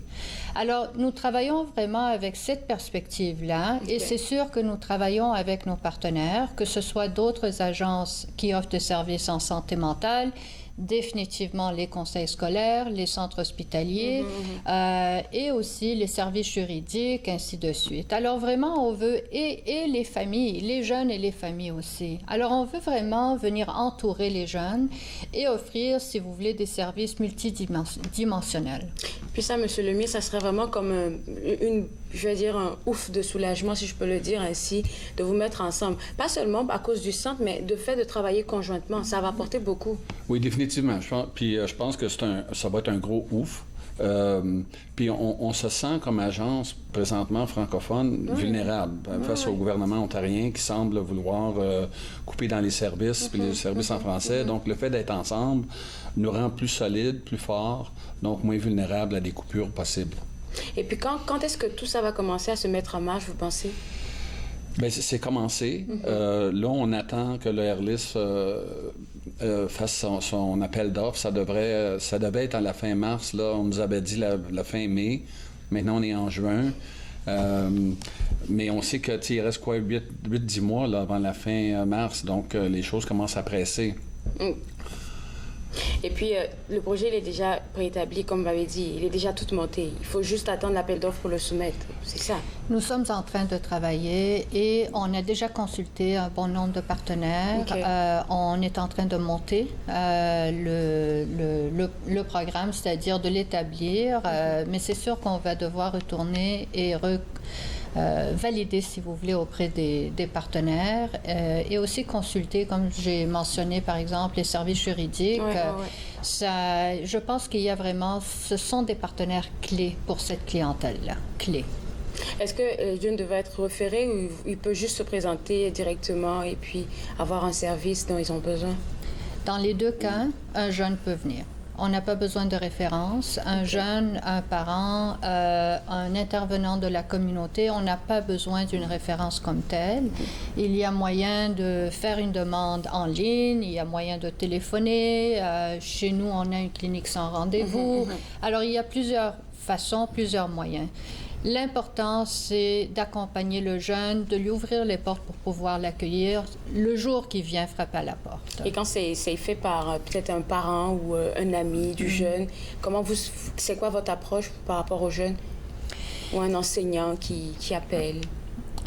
Alors, nous travaillons vraiment avec cette perspective-là et c'est sûr que nous travaillons avec nos partenaires, que ce soit d'autres agences qui offrent des services en santé mentale, définitivement les conseils scolaires, les centres hospitaliers et aussi les services juridiques, ainsi de suite. Alors vraiment, on veut, et les familles, les jeunes et les familles aussi. Alors on veut vraiment venir entourer les jeunes et offrir, si vous voulez, des services multidimensionnels. Puis ça, Monsieur Lemire, ça serait vraiment comme je vais dire, un ouf de soulagement, si je peux le dire ainsi, de vous mettre ensemble. Pas seulement à cause du centre, mais de fait de travailler conjointement. Ça va apporter beaucoup. Oui, définitivement. Je pense que ça va être un gros ouf. Puis on se sent comme agence présentement francophone vulnérable face au gouvernement ontarien qui semble vouloir couper dans les services, puis les services en français. Donc le fait d'être ensemble nous rend plus solides, plus forts, donc moins vulnérables à des coupures possibles. Et puis quand est-ce que tout ça va commencer à se mettre en marche, vous pensez? Bien, c'est commencé. Là, on attend que le Airlist fasse son appel d'offres. Ça devait être à la fin mars. Là, on nous avait dit la fin mai. Maintenant, on est en juin. Mais on sait qu'il reste quoi, 8-10 mois là, avant la fin mars. Donc, les choses commencent à presser. Et puis, le projet, il est déjà préétabli, comme vous m'avez dit. Il est déjà tout monté. Il faut juste attendre l'appel d'offres pour le soumettre. C'est ça. Nous sommes en train de travailler et on a déjà consulté un bon nombre de partenaires. Okay. On est en train de monter le programme, c'est-à-dire de l'établir. Mais c'est sûr qu'on va devoir retourner et valider, si vous voulez, auprès des partenaires et aussi consulter, comme j'ai mentionné, par exemple, les services juridiques. Ça, je pense qu'il y a vraiment, ce sont des partenaires clés pour cette clientèle-là, clés. Est-ce que le jeune devait être référé ou il peut juste se présenter directement et puis avoir un service dont ils ont besoin? Dans les deux cas, un jeune peut venir. On n'a pas besoin de référence. Un jeune, un parent, un intervenant de la communauté, on n'a pas besoin d'une référence comme telle. Il y a moyen de faire une demande en ligne, il y a moyen de téléphoner. Chez nous, on a une clinique sans rendez-vous. Alors, il y a plusieurs façons, plusieurs moyens. L'important, c'est d'accompagner le jeune, de lui ouvrir les portes pour pouvoir l'accueillir le jour qu'il vient frapper à la porte. Et quand c'est fait par peut-être un parent ou un ami du jeune, c'est quoi votre approche par rapport au jeune? Ou un enseignant qui appelle?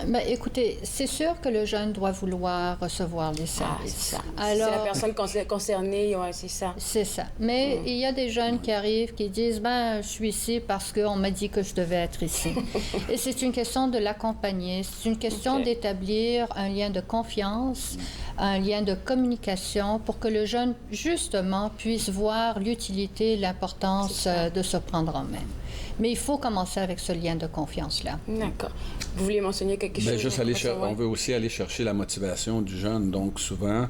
Ben, écoutez, c'est sûr que le jeune doit vouloir recevoir les services. C'est ça. Alors, c'est la personne concernée, c'est ça. C'est ça. Mais il y a des jeunes qui arrivent, qui disent, je suis ici parce qu'on m'a dit que je devais être ici. Et c'est une question de l'accompagner. C'est une question d'établir un lien de confiance, un lien de communication pour que le jeune, justement, puisse voir l'utilité, l'importance de se prendre en main. Mais il faut commencer avec ce lien de confiance-là. D'accord. Vous vouliez mentionner quelque chose? Juste on veut aussi aller chercher la motivation du jeune. Donc, souvent,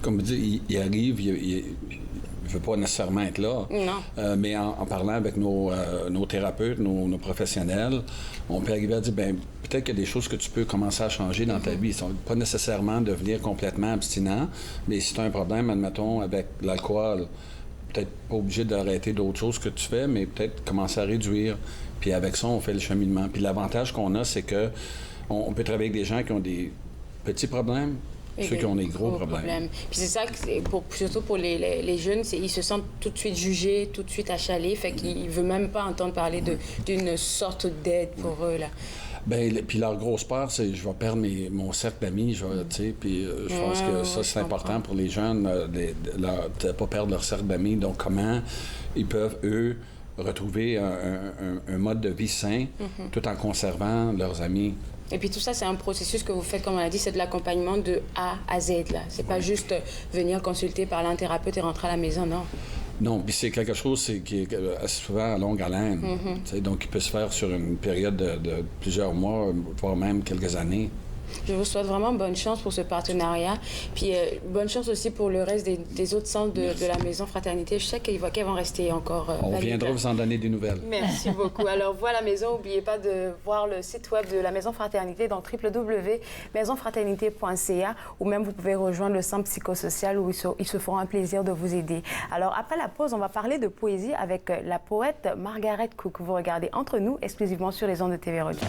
comme vous dites, il arrive, il ne veut pas nécessairement être là. Non. Mais en parlant avec nos thérapeutes, nos professionnels, on peut arriver à dire, peut-être qu'il y a des choses que tu peux commencer à changer dans ta vie. Pas nécessairement devenir complètement abstinent, mais si tu as un problème, admettons, avec l'alcool, peut-être pas obligé d'arrêter d'autres choses que tu fais, mais peut-être commencer à réduire. Puis avec ça, on fait le cheminement. Puis l'avantage qu'on a, c'est que on peut travailler avec des gens qui ont des petits problèmes, ceux qui ont des gros problèmes. Puis c'est ça, surtout pour les jeunes, ils se sentent tout de suite jugés, tout de suite achalés, fait qu'ils ne veulent même pas entendre parler d'une sorte d'aide pour eux, là. Bien, puis leur grosse peur, c'est je vais perdre mon cercle d'amis, tu sais, puis je pense que ça, c'est important pour les jeunes, de ne pas perdre leur cercle d'amis. Donc, comment ils peuvent, eux, retrouver un mode de vie sain tout en conservant leurs amis. Et puis tout ça, c'est un processus que vous faites, comme on a dit, c'est de l'accompagnement de A à Z, là. C'est pas juste venir consulter, parler à un thérapeute et rentrer à la maison, non. Non, puis c'est quelque chose qui est souvent à longue haleine. Donc, il peut se faire sur une période de plusieurs mois, voire même quelques années. Je vous souhaite vraiment bonne chance pour ce partenariat. Puis bonne chance aussi pour le reste des autres centres de la Maison Fraternité. Je sais qu'elles vont rester encore on viendra vous en donner des nouvelles. Merci beaucoup. Alors, voilà la maison. N'oubliez pas de voir le site web de la Maison Fraternité, donc www.maisonfraternité.ca, ou même vous pouvez rejoindre le centre psychosocial où ils se feront un plaisir de vous aider. Alors, après la pause, on va parler de poésie avec la poète Margaret Cook. Vous regardez Entre nous, exclusivement sur les ondes de TV Rogers.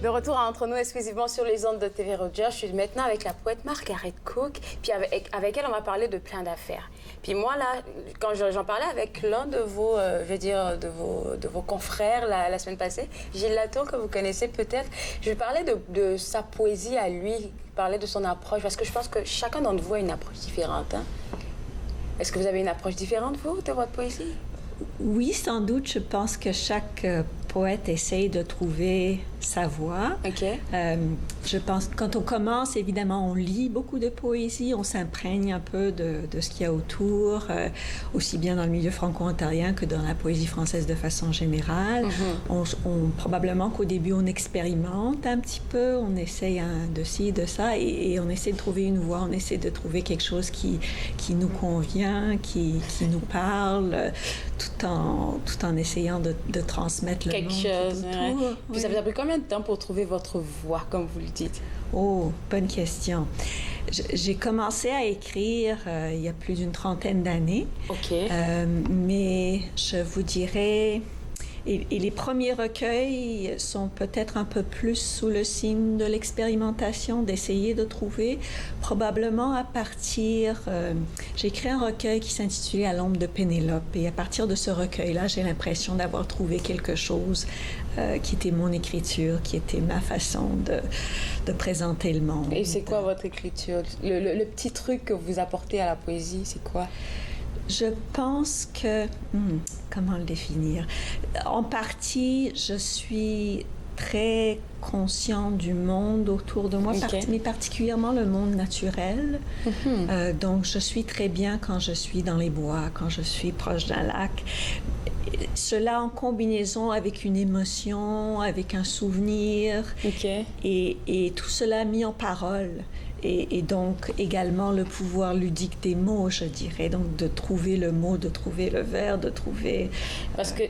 De retour à Entre nous, exclusivement sur les ondes de TV Rogers. Je suis maintenant avec la poète Margaret Cook. Puis avec elle, on va parler de plein d'affaires. Puis moi, là, quand j'en parlais avec l'un de vos, de vos confrères la semaine passée, Gilles Latour, que vous connaissez peut-être, je lui parlais de sa poésie à lui, parlais de son approche, parce que je pense que chacun d'entre vous a une approche différente. Hein? Est-ce que vous avez une approche différente, vous, de votre poésie? Oui, sans doute. Je pense que chaque poète essaye de trouver sa voix. Okay. Je pense que quand on commence, évidemment, on lit beaucoup de poésie, on s'imprègne un peu de ce qu'il y a autour, aussi bien dans le milieu franco-ontarien que dans la poésie française de façon générale. Probablement qu'au début, on expérimente un petit peu, on essaye de ci, de ça, et on essaie de trouver une voix, on essaie de trouver quelque chose qui nous convient, qui nous parle, tout en essayant de transmettre le monde chose. Ouais. Puis ça vous a pris combien de temps pour trouver votre voix, comme vous le dites? Oh, bonne question. J'ai commencé à écrire il y a plus d'une trentaine d'années. OK. Mais je vous dirais... Et les premiers recueils sont peut-être un peu plus sous le signe de l'expérimentation, d'essayer de trouver, probablement à partir... j'ai écrit un recueil qui s'intitulait « À l'ombre de Pénélope ». Et à partir de ce recueil-là, j'ai l'impression d'avoir trouvé quelque chose qui était mon écriture, qui était ma façon de présenter le monde. Et c'est quoi votre écriture? Le petit truc que vous apportez à la poésie, c'est quoi? Je pense que... comment le définir? En partie, je suis très conscient du monde autour de moi, mais particulièrement le monde naturel. Donc, je suis très bien quand je suis dans les bois, quand je suis proche d'un lac. Cela en combinaison avec une émotion, avec un souvenir, et tout cela mis en parole. Et donc également le pouvoir ludique des mots, je dirais. Donc de trouver le mot, de trouver le vers, de trouver... Parce que,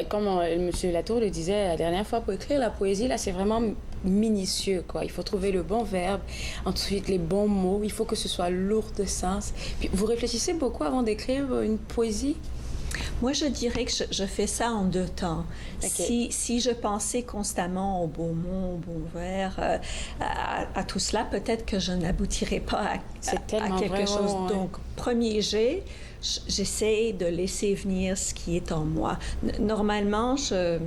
comme M. Latour le disait la dernière fois, pour écrire la poésie, là, c'est vraiment minutieux, quoi. Il faut trouver le bon verbe, ensuite les bons mots. Il faut que ce soit lourd de sens. Puis, vous réfléchissez beaucoup avant d'écrire une poésie? Moi, je dirais que je fais ça en 2 temps. Si je pensais constamment au beau mot, au beau vers, à tout cela, peut-être que je n'aboutirais pas à quelque chose. Donc, premier jet, j'essaie de laisser venir ce qui est en moi. Normalement, je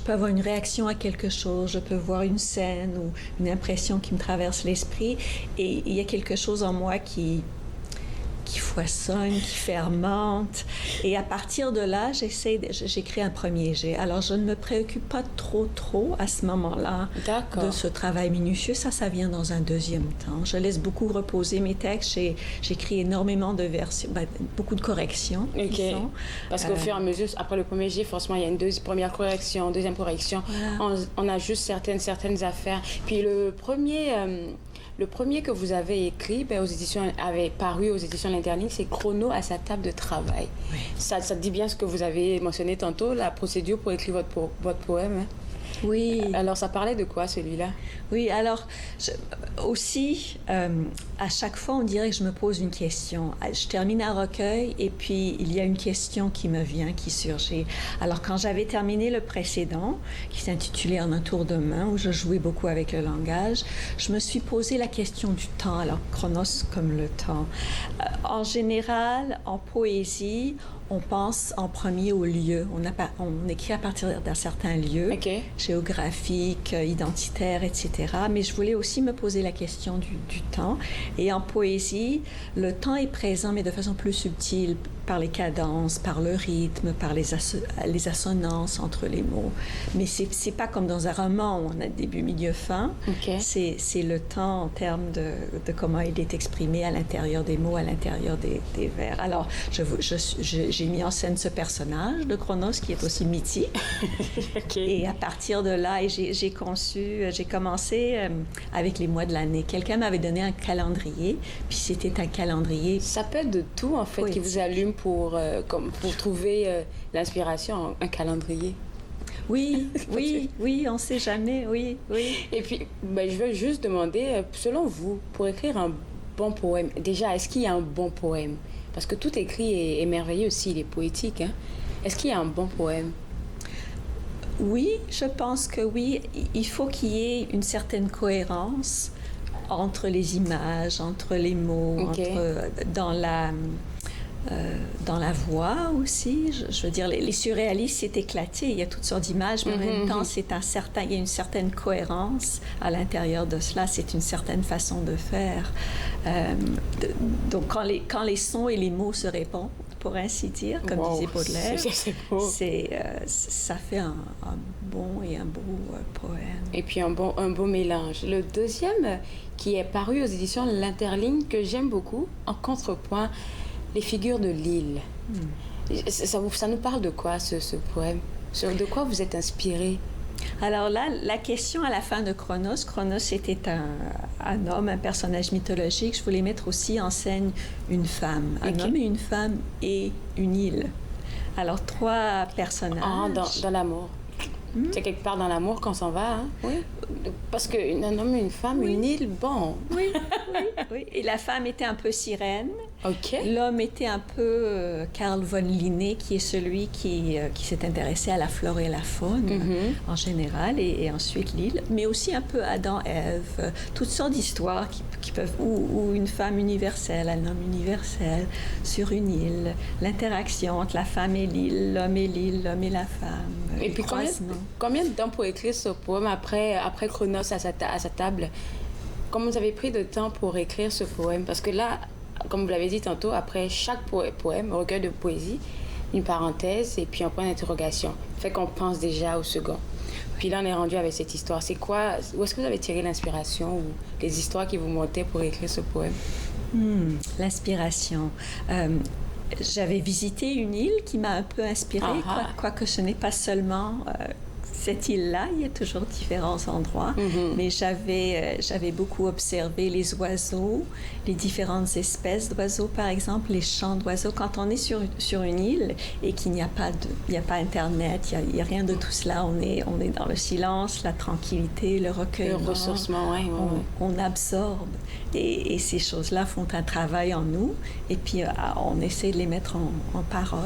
peux avoir une réaction à quelque chose, je peux voir une scène ou une impression qui me traverse l'esprit, et il y a quelque chose en moi qui foisonne, qui fermente. Et à partir de là, j'écris un premier jet. Alors, je ne me préoccupe pas trop à ce moment-là de ce travail minutieux. Ça vient dans un 2e temps. Je laisse beaucoup reposer mes textes. J'écris énormément de versions, beaucoup de corrections. Parce qu'au fur et à mesure, après le premier jet, forcément, il y a une première correction, deuxième correction. Voilà. On ajuste certaines affaires. Puis le premier que vous avez écrit, avait paru aux éditions L'Interligne, c'est Chrono à sa table de travail. Oui. Ça dit bien ce que vous avez mentionné tantôt, la procédure pour écrire votre poème. Hein? Oui. Alors, ça parlait de quoi, celui-là? Oui, alors, à chaque fois, on dirait que je me pose une question. Je termine un recueil et puis il y a une question qui me vient, qui surgit. Alors, quand j'avais terminé le précédent, qui s'intitulait En un tour de main, où je jouais beaucoup avec le langage, je me suis posé la question du temps. Alors, chronos comme le temps. En général, en poésie, on pense en premier au lieu. On écrit à partir d'un certain lieu, géographique, identitaire, etc. Mais je voulais aussi me poser la question du temps. Et en poésie, le temps est présent, mais de façon plus subtile, par les cadences, par le rythme, par les assonances entre les mots. Mais c'est pas comme dans un roman où on a début, milieu, fin. C'est le temps en termes de comment il est exprimé à l'intérieur des mots, à l'intérieur des vers. Alors, j'ai mis en scène ce personnage de Chronos qui est aussi mythique. Et à partir de là, j'ai commencé avec les mois de l'année. Quelqu'un m'avait donné un calendrier, puis c'était un calendrier. Ça peut être de tout, en fait, qui vous allume pour trouver l'inspiration, un calendrier. Oui, on ne sait jamais, oui. Et puis, je veux juste demander, selon vous, pour écrire un bon poème, déjà, est-ce qu'il y a un bon poème? Parce que tout écrit est merveilleux aussi, il est poétique. Hein? Est-ce qu'il y a un bon poème? Oui, je pense que oui. Il faut qu'il y ait une certaine cohérence entre les images, entre les mots, dans la voix aussi. Je veux dire, les surréalistes, c'est éclaté. Il y a toutes sortes d'images, mais en même temps, il y a une certaine cohérence à l'intérieur de cela. C'est une certaine façon de faire. Donc, quand les sons et les mots se répondent, pour ainsi dire, comme disait Baudelaire, ça fait un bon et un beau poème. Et puis un beau mélange. Le deuxième, qui est paru aux éditions L'Interligne, que j'aime beaucoup, en contrepoint, Les figures de l'île. Ça nous parle de quoi, ce poème? De quoi vous êtes inspiré? Alors là, la question à la fin de Chronos était un homme, un personnage mythologique. Je voulais mettre aussi en scène une femme, un homme et une femme et une île. Alors 3 personnages. Dans l'amour. C'est quelque part dans l'amour qu'on s'en va, hein? Oui. Parce qu'un homme et une femme, une île, bon. Oui. Et la femme était un peu sirène. L'homme était un peu Carl von Linné, qui est celui qui s'est intéressé à la flore et la faune en général, et ensuite l'île, mais aussi un peu Adam, Ève, toutes sortes d'histoires qui peuvent, ou une femme universelle, un homme universel sur une île, l'interaction entre la femme et l'île, l'homme et la femme. Et puis combien de temps pour écrire ce poème après Chronos à sa table? Comment vous avez pris de temps pour écrire ce poème? Parce que là, comme vous l'avez dit tantôt, après chaque poème, recueil de poésie, une parenthèse et puis un point d'interrogation. Fait qu'on pense déjà au second. Puis là, on est rendu avec cette histoire. C'est quoi, où est-ce que vous avez tiré l'inspiration ou les histoires qui vous montaient pour écrire ce poème? L'inspiration. J'avais visité une île qui m'a un peu inspirée, quoique ce n'est pas seulement cette île-là, il y a toujours différents endroits, mais j'avais beaucoup observé les oiseaux, les différentes espèces d'oiseaux, par exemple, les chants d'oiseaux. Quand on est sur une île et qu'il n'y a pas Internet, il n'y a rien de tout cela, on est dans le silence, la tranquillité, le recueillement. Le ressourcement, on absorbe. Et ces choses-là font un travail en nous, et puis on essaie de les mettre en parole.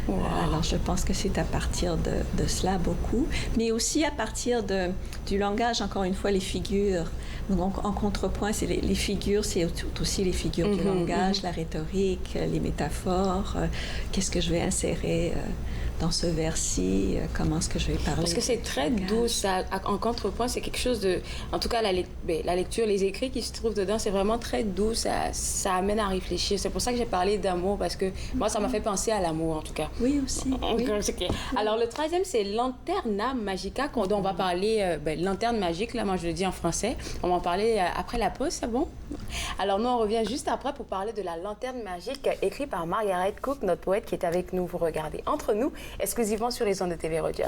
Wow. Alors, je pense que c'est à partir de cela beaucoup, mais aussi à partir du langage, encore une fois, les figures. Donc, en contrepoint, c'est les figures, c'est aussi les figures du langage, la rhétorique, les métaphores. Qu'est-ce que je vais insérer dans ce vers-ci, comment est-ce que je vais parler. Parce que c'est très doux, ça. En contrepoint, c'est quelque chose de... En tout cas, la lecture, les écrits qui se trouvent dedans, c'est vraiment très doux, ça amène à réfléchir. C'est pour ça que j'ai parlé d'amour, parce que moi, ça m'a fait penser à l'amour, en tout cas. Oui, aussi. Oui. Okay. Alors, le troisième, c'est Lanterna Magica, dont on va parler... lanterne magique, là, moi, je le dis en français. On va en parler après la pause, c'est bon? Alors, nous, on revient juste après pour parler de la lanterne magique, écrite par Margaret Cook, notre poète qui est avec nous. Vous regardez Entre nous, exclusivement sur les ondes de TV Rogers.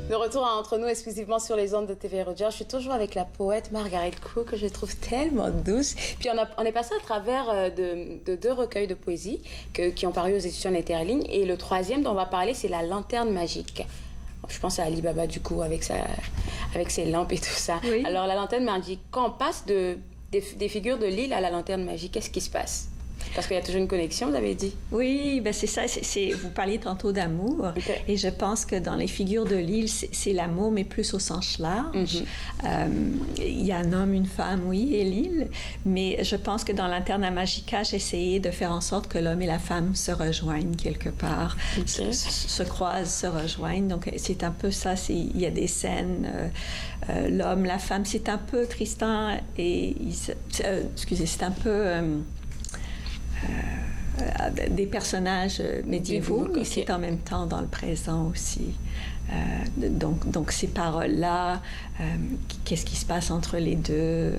De retour à Entre nous, exclusivement sur les ondes de TV Rogers. Je suis toujours avec la poète Margaret Cook, que je trouve tellement douce. Puis on est passé à travers de deux recueils de poésie qui ont paru aux éditions L'Interligne. Et le troisième dont on va parler, c'est La Lanterne Magique. Je pense à Ali Baba, du coup, avec ses lampes et tout ça. Oui. Alors, La Lanterne Magique, quand on passe des figures de l'île à La Lanterne Magique, qu'est-ce qui se passe? Parce qu'il y a toujours une connexion, vous avez dit. Oui, ben c'est ça. Vous parliez tantôt d'amour. Okay. Et je pense que dans les figures de l'île, c'est l'amour, mais plus au sens large. Il y a un homme, une femme, oui, et l'île. Mais je pense que dans Lanterna Magica, j'ai essayé de faire en sorte que l'homme et la femme se rejoignent quelque part, se croisent, se rejoignent. Donc, c'est un peu ça. Il y a des scènes, l'homme, la femme. C'est un peu Tristan et... excusez, c'est un peu... des personnages médiévaux, mais c'est en même temps dans le présent aussi. Donc ces paroles-là, qu'est-ce qui se passe entre les deux,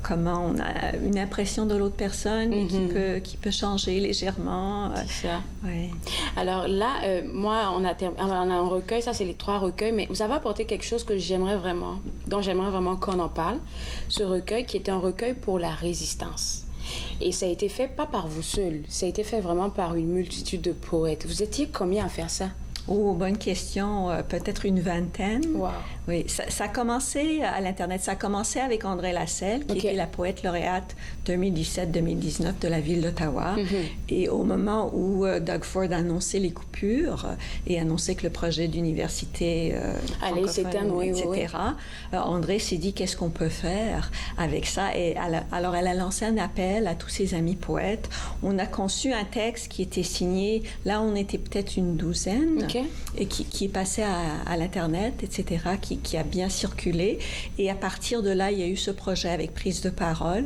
comment on a une impression de l'autre personne qui peut changer légèrement. C'est ça. Ouais. Alors là, moi, on a un recueil, ça c'est les 3 recueils, mais vous avez apporté quelque chose dont j'aimerais vraiment qu'on en parle. Ce recueil qui était un recueil pour la résistance. Et ça a été fait pas par vous seul, ça a été fait vraiment par une multitude de poètes. Vous étiez combien à faire ça? Oh, bonne question. Peut-être une vingtaine. Wow. Oui, ça a commencé à l'Internet. Ça a commencé avec André Lasselle, qui était la poète lauréate 2017-2019 de la ville d'Ottawa. Et au moment où Doug Ford a annoncé les coupures et annoncé que le projet d'université allait s'éteindre, etc., André s'est dit qu'est-ce qu'on peut faire avec ça. Et alors, elle a lancé un appel à tous ses amis poètes. On a conçu un texte qui était signé. Là, on était peut-être une douzaine. Et qui est passé à l'Internet, etc., qui a bien circulé. Et à partir de là, il y a eu ce projet avec prise de parole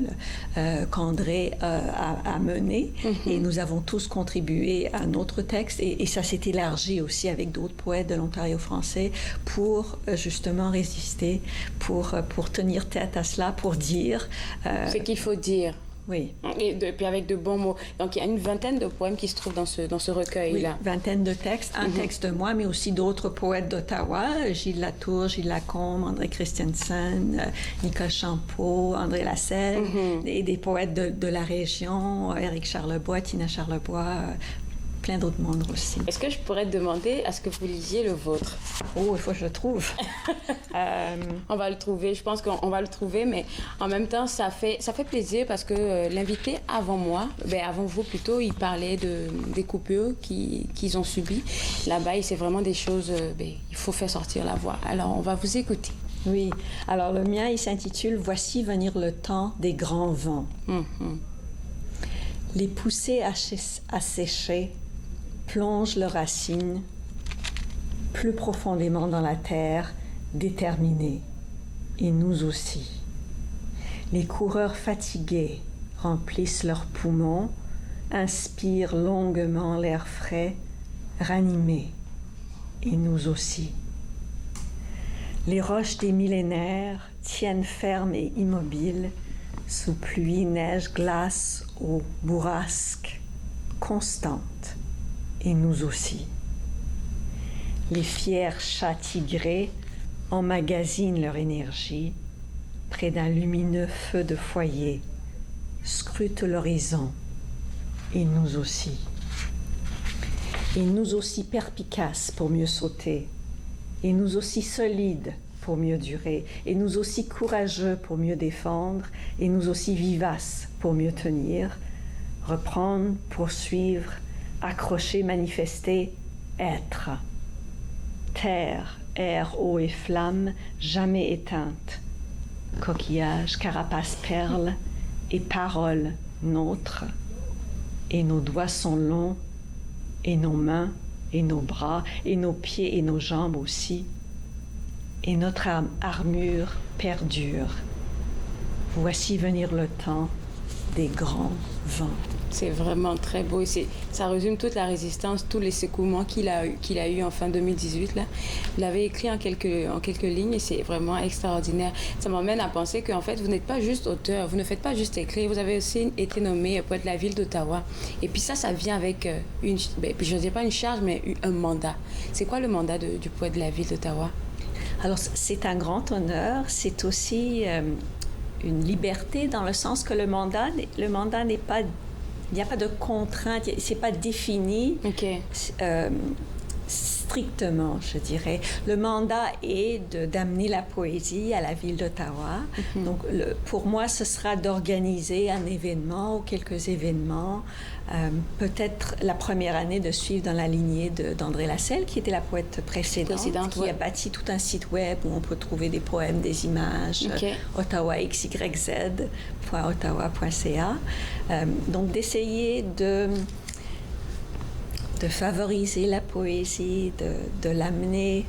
qu'André a mené. Et nous avons tous contribué à notre texte. Et ça s'est élargi aussi avec d'autres poètes de l'Ontario français pour justement résister, pour tenir tête à cela, pour dire... Ce qu'il faut dire. Oui. Et puis avec de bons mots. Donc, il y a une vingtaine de poèmes qui se trouvent dans ce recueil-là. Oui, vingtaine de textes. Un texte de moi, mais aussi d'autres poètes d'Ottawa. Gilles Latour, Gilles Lacombe, André Christensen, Nicole Champeau, André Lasselle, et des poètes de la région, Éric Charlebois, Tina Charlebois, plein d'autres mondes aussi. Est-ce que je pourrais te demander à ce que vous lisiez le vôtre? Oh, il faut que je le trouve. On va le trouver, je pense qu'on va le trouver, mais en même temps, ça fait plaisir parce que l'invité avant moi, avant vous plutôt, il parlait des coupures qu'ils ont subies. Là-bas, c'est vraiment des choses, il faut faire sortir la voix. Alors, on va vous écouter. Oui, alors le mien, il s'intitule « Voici venir le temps des grands vents ». Les poussées asséchées plongent leurs racines plus profondément dans la terre, déterminées, et nous aussi. Les coureurs fatigués remplissent leurs poumons, inspirent longuement l'air frais, ranimés, et nous aussi. Les roches des millénaires tiennent fermes et immobiles, sous pluie, neige, glace, eau, bourrasque, constante, et nous aussi. Les fiers chats tigrés emmagasinent leur énergie près d'un lumineux feu de foyer, scrutent l'horizon, et nous aussi. Et nous aussi perspicaces pour mieux sauter, et nous aussi solides pour mieux durer, et nous aussi courageux pour mieux défendre, et nous aussi vivaces pour mieux tenir, reprendre, poursuivre, accrocher, manifester, être. Terre, air, eau et flamme, jamais éteintes. Coquillage, carapace, perle, et parole, nôtre. Et nos doigts sont longs, et nos mains, et nos bras, et nos pieds, et nos jambes aussi. Et notre armure perdure. Voici venir le temps des grands vents. C'est vraiment très beau. Et ça résume toute la résistance, tous les secouements qu'il a eu en fin 2018. Là. Vous l'avez écrit en quelques lignes et c'est vraiment extraordinaire. Ça m'emmène à penser qu'en fait, vous n'êtes pas juste auteur, vous ne faites pas juste écrire, vous avez aussi été nommé poète de la ville d'Ottawa. Et puis ça vient avec puis je ne dis pas une charge, mais un mandat. C'est quoi le mandat du poète de la ville d'Ottawa? Alors, c'est un grand honneur. C'est aussi une liberté dans le sens que le mandat n'est pas... Il n'y a pas de contrainte, c'est pas défini strictement, je dirais. Le mandat est d'amener la poésie à la ville d'Ottawa. Donc, pour moi, ce sera d'organiser un événement ou quelques événements. Peut-être la première année de suivre dans la lignée d'André Lasselle, qui était la poète précédente qui a bâti tout un site web où on peut trouver des poèmes, des images, ottawaxyz.ottawa.ca. Donc, d'essayer de favoriser la poésie, de l'amener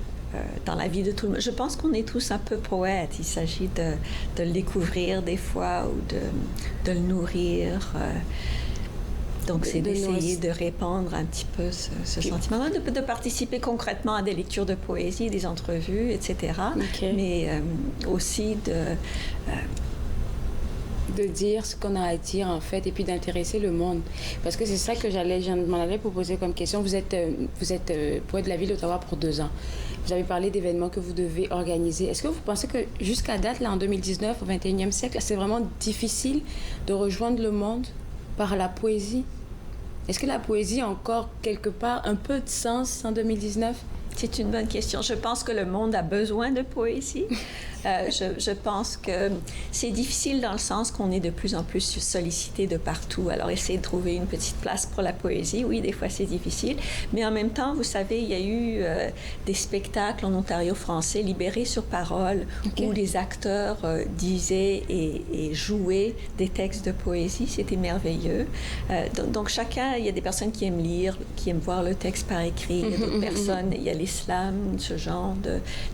dans la vie de tout le monde. Je pense qu'on est tous un peu poètes. Il s'agit de le découvrir des fois ou de le nourrir. Donc, c'est d'essayer de répandre un petit peu ce sentiment, de participer concrètement à des lectures de poésie, des entrevues, etc. Mais aussi de dire ce qu'on a à dire, en fait, et puis d'intéresser le monde. Parce que c'est ça que je m'en allais vous poser comme question. Vous êtes poète de la ville d'Ottawa pour 2 ans. Vous avez parlé d'événements que vous devez organiser. Est-ce que vous pensez que jusqu'à date, là, en 2019, au 21e siècle, c'est vraiment difficile de rejoindre le monde par la poésie? Est-ce que la poésie a encore quelque part un peu de sens en 2019? C'est une bonne question. Je pense que le monde a besoin de poésie. Je pense que c'est difficile dans le sens qu'on est de plus en plus sollicité de partout. Alors, essayer de trouver une petite place pour la poésie, oui, des fois c'est difficile. Mais en même temps, vous savez, il y a eu des spectacles en Ontario français libérés sur parole où les acteurs disaient et jouaient des textes de poésie. C'était merveilleux. Donc, chacun, il y a des personnes qui aiment lire, qui aiment voir le texte par écrit. Il y a d'autres personnes, il y a l'islam, ce genre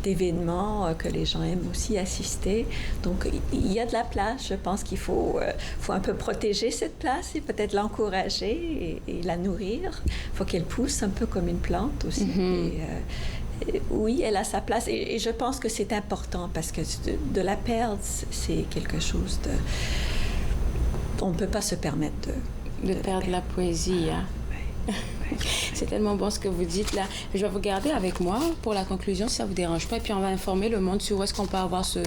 d'événements que les gens aiment aussi assister. Donc, il y a de la place. Je pense qu'il faut un peu protéger cette place et peut-être l'encourager et la nourrir. Il faut qu'elle pousse un peu comme une plante aussi. Oui, elle a sa place et je pense que c'est important parce que de la perdre, c'est quelque chose de... On ne peut pas se permettre de perdre la poésie. Hein? C'est tellement bon ce que vous dites là. Je vais vous garder avec moi pour la conclusion si ça vous dérange pas. Et puis on va informer le monde sur où est-ce qu'on peut avoir ce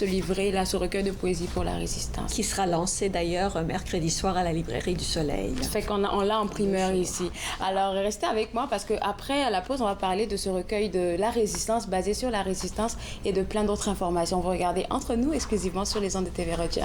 livret là, ce recueil de poésie pour la résistance. Qui sera lancé d'ailleurs mercredi soir à la librairie du Soleil. Ça fait qu'on l'a en primeur ici. Alors restez avec moi parce qu'après à la pause on va parler de ce recueil de la résistance basé sur la résistance et de plein d'autres informations. Vous regardez Entre nous exclusivement sur les ondes de TV Rogers.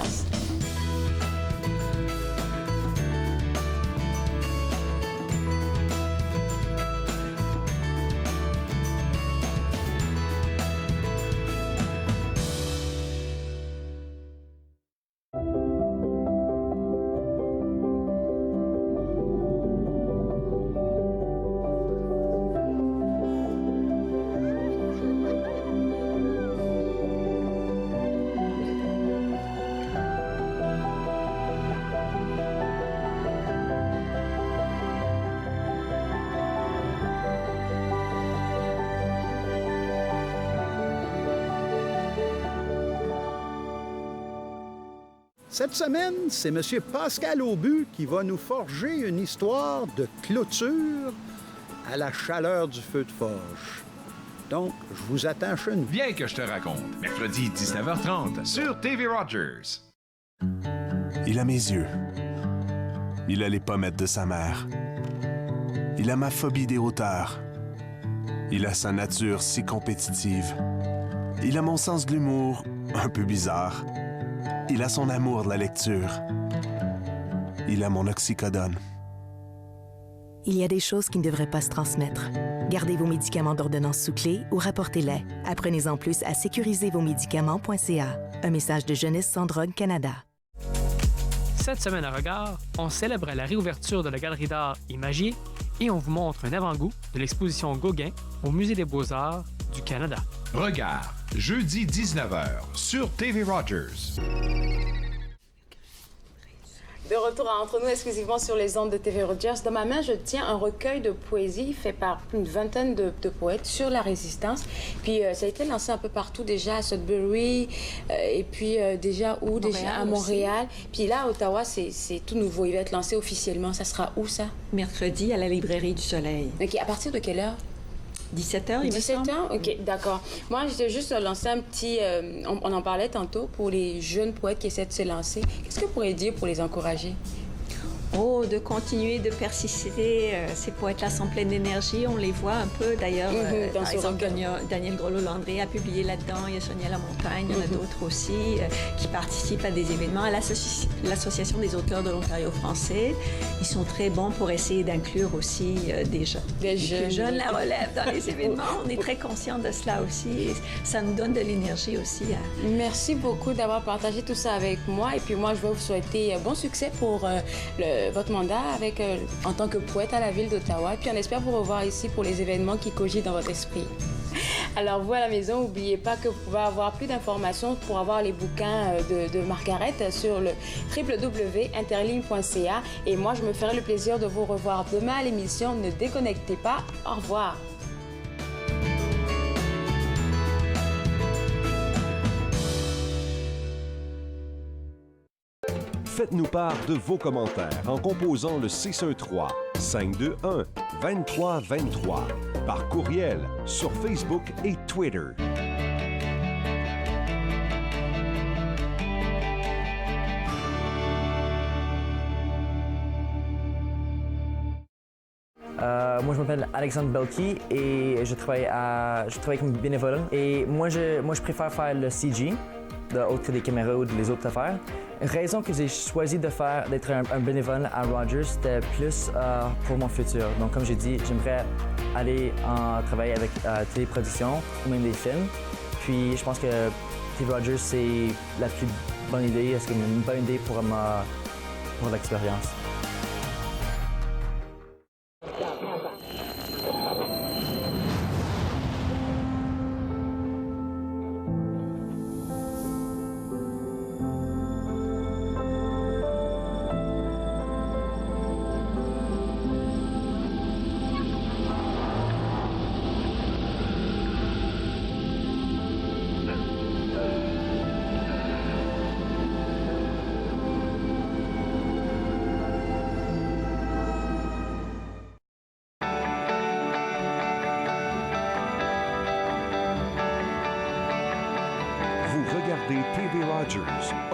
Cette semaine, c'est M. Pascal Aubu qui va nous forger une histoire de clôture à la chaleur du feu de forge. Donc, je vous attends chez nous. Bien que je te raconte, mercredi 19h30 sur TV Rogers. Il a mes yeux. Il a les pommettes de sa mère. Il a ma phobie des hauteurs. Il a sa nature si compétitive. Il a mon sens de l'humour un peu bizarre. Il a son amour de la lecture. Il a mon oxycodone. Il y a des choses qui ne devraient pas se transmettre. Gardez vos médicaments d'ordonnance sous clé ou rapportez-les. Apprenez-en plus à sécurisezvosmédicaments.ca. Un message de Jeunesse sans drogue Canada. Cette semaine à Regard, on célèbre la réouverture de la Galerie d'art Imagier et on vous montre un avant-goût de l'exposition Gauguin au Musée des Beaux-Arts du Canada. Regard, jeudi 19h sur TV Rogers. De retour à Entre nous exclusivement sur les ondes de TV Rogers. Dans ma main, je tiens un recueil de poésie fait par une vingtaine de poètes sur la résistance. Puis ça a été lancé un peu partout déjà, à Sudbury, et puis déjà où? Déjà à Montréal. Aussi. Puis là, à Ottawa, c'est tout nouveau. Il va être lancé officiellement. Ça sera où, ça? Mercredi, à la librairie du Soleil. OK. À partir de quelle heure? 17h, il me semble. 17h? OK, d'accord. Moi, j'ai juste lancé un petit... on en parlait tantôt pour les jeunes poètes qui essaient de se lancer. Qu'est-ce que vous pourriez dire pour les encourager? Oh, de continuer de persister. Ces poètes-là sont pleins d'énergie. On les voit un peu, d'ailleurs. Par exemple, Daniel Grolot-Landry a publié là-dedans. Il y a Sonia Lamontagne. Il y en a d'autres aussi qui participent à des événements. À l'Association des auteurs de l'Ontario français, ils sont très bons pour essayer d'inclure aussi des jeunes. Des jeunes la relève dans les événements. On est très conscients de cela aussi. Et ça nous donne de l'énergie aussi. Merci beaucoup d'avoir partagé tout ça avec moi. Et puis moi, je vais vous souhaiter bon succès pour votre mandat en tant que poète à la Ville d'Ottawa. Puis on espère vous revoir ici pour les événements qui cogitent dans votre esprit. Alors vous à la maison, n'oubliez pas que vous pouvez avoir plus d'informations pour avoir les bouquins de Margaret sur le www.interligne.ca. Et moi, je me ferai le plaisir de vous revoir demain à l'émission. Ne déconnectez pas. Au revoir. Faites-nous part de vos commentaires en composant le 613-521-2323 par courriel sur Facebook et Twitter. Moi, je m'appelle Alexandre Belki et je travaille comme bénévole. Et moi, je préfère faire le CG, autre que des caméras ou les autres affaires. Une raison que j'ai choisi d'être un bénévole à Rogers, c'était plus pour mon futur. Donc, comme j'ai dit, j'aimerais aller travailler avec téléproduction ou même des films. Puis, je pense que TV Rogers, c'est la plus bonne idée. C'est une bonne idée pour l'expérience. Vous regardez TV Rogers.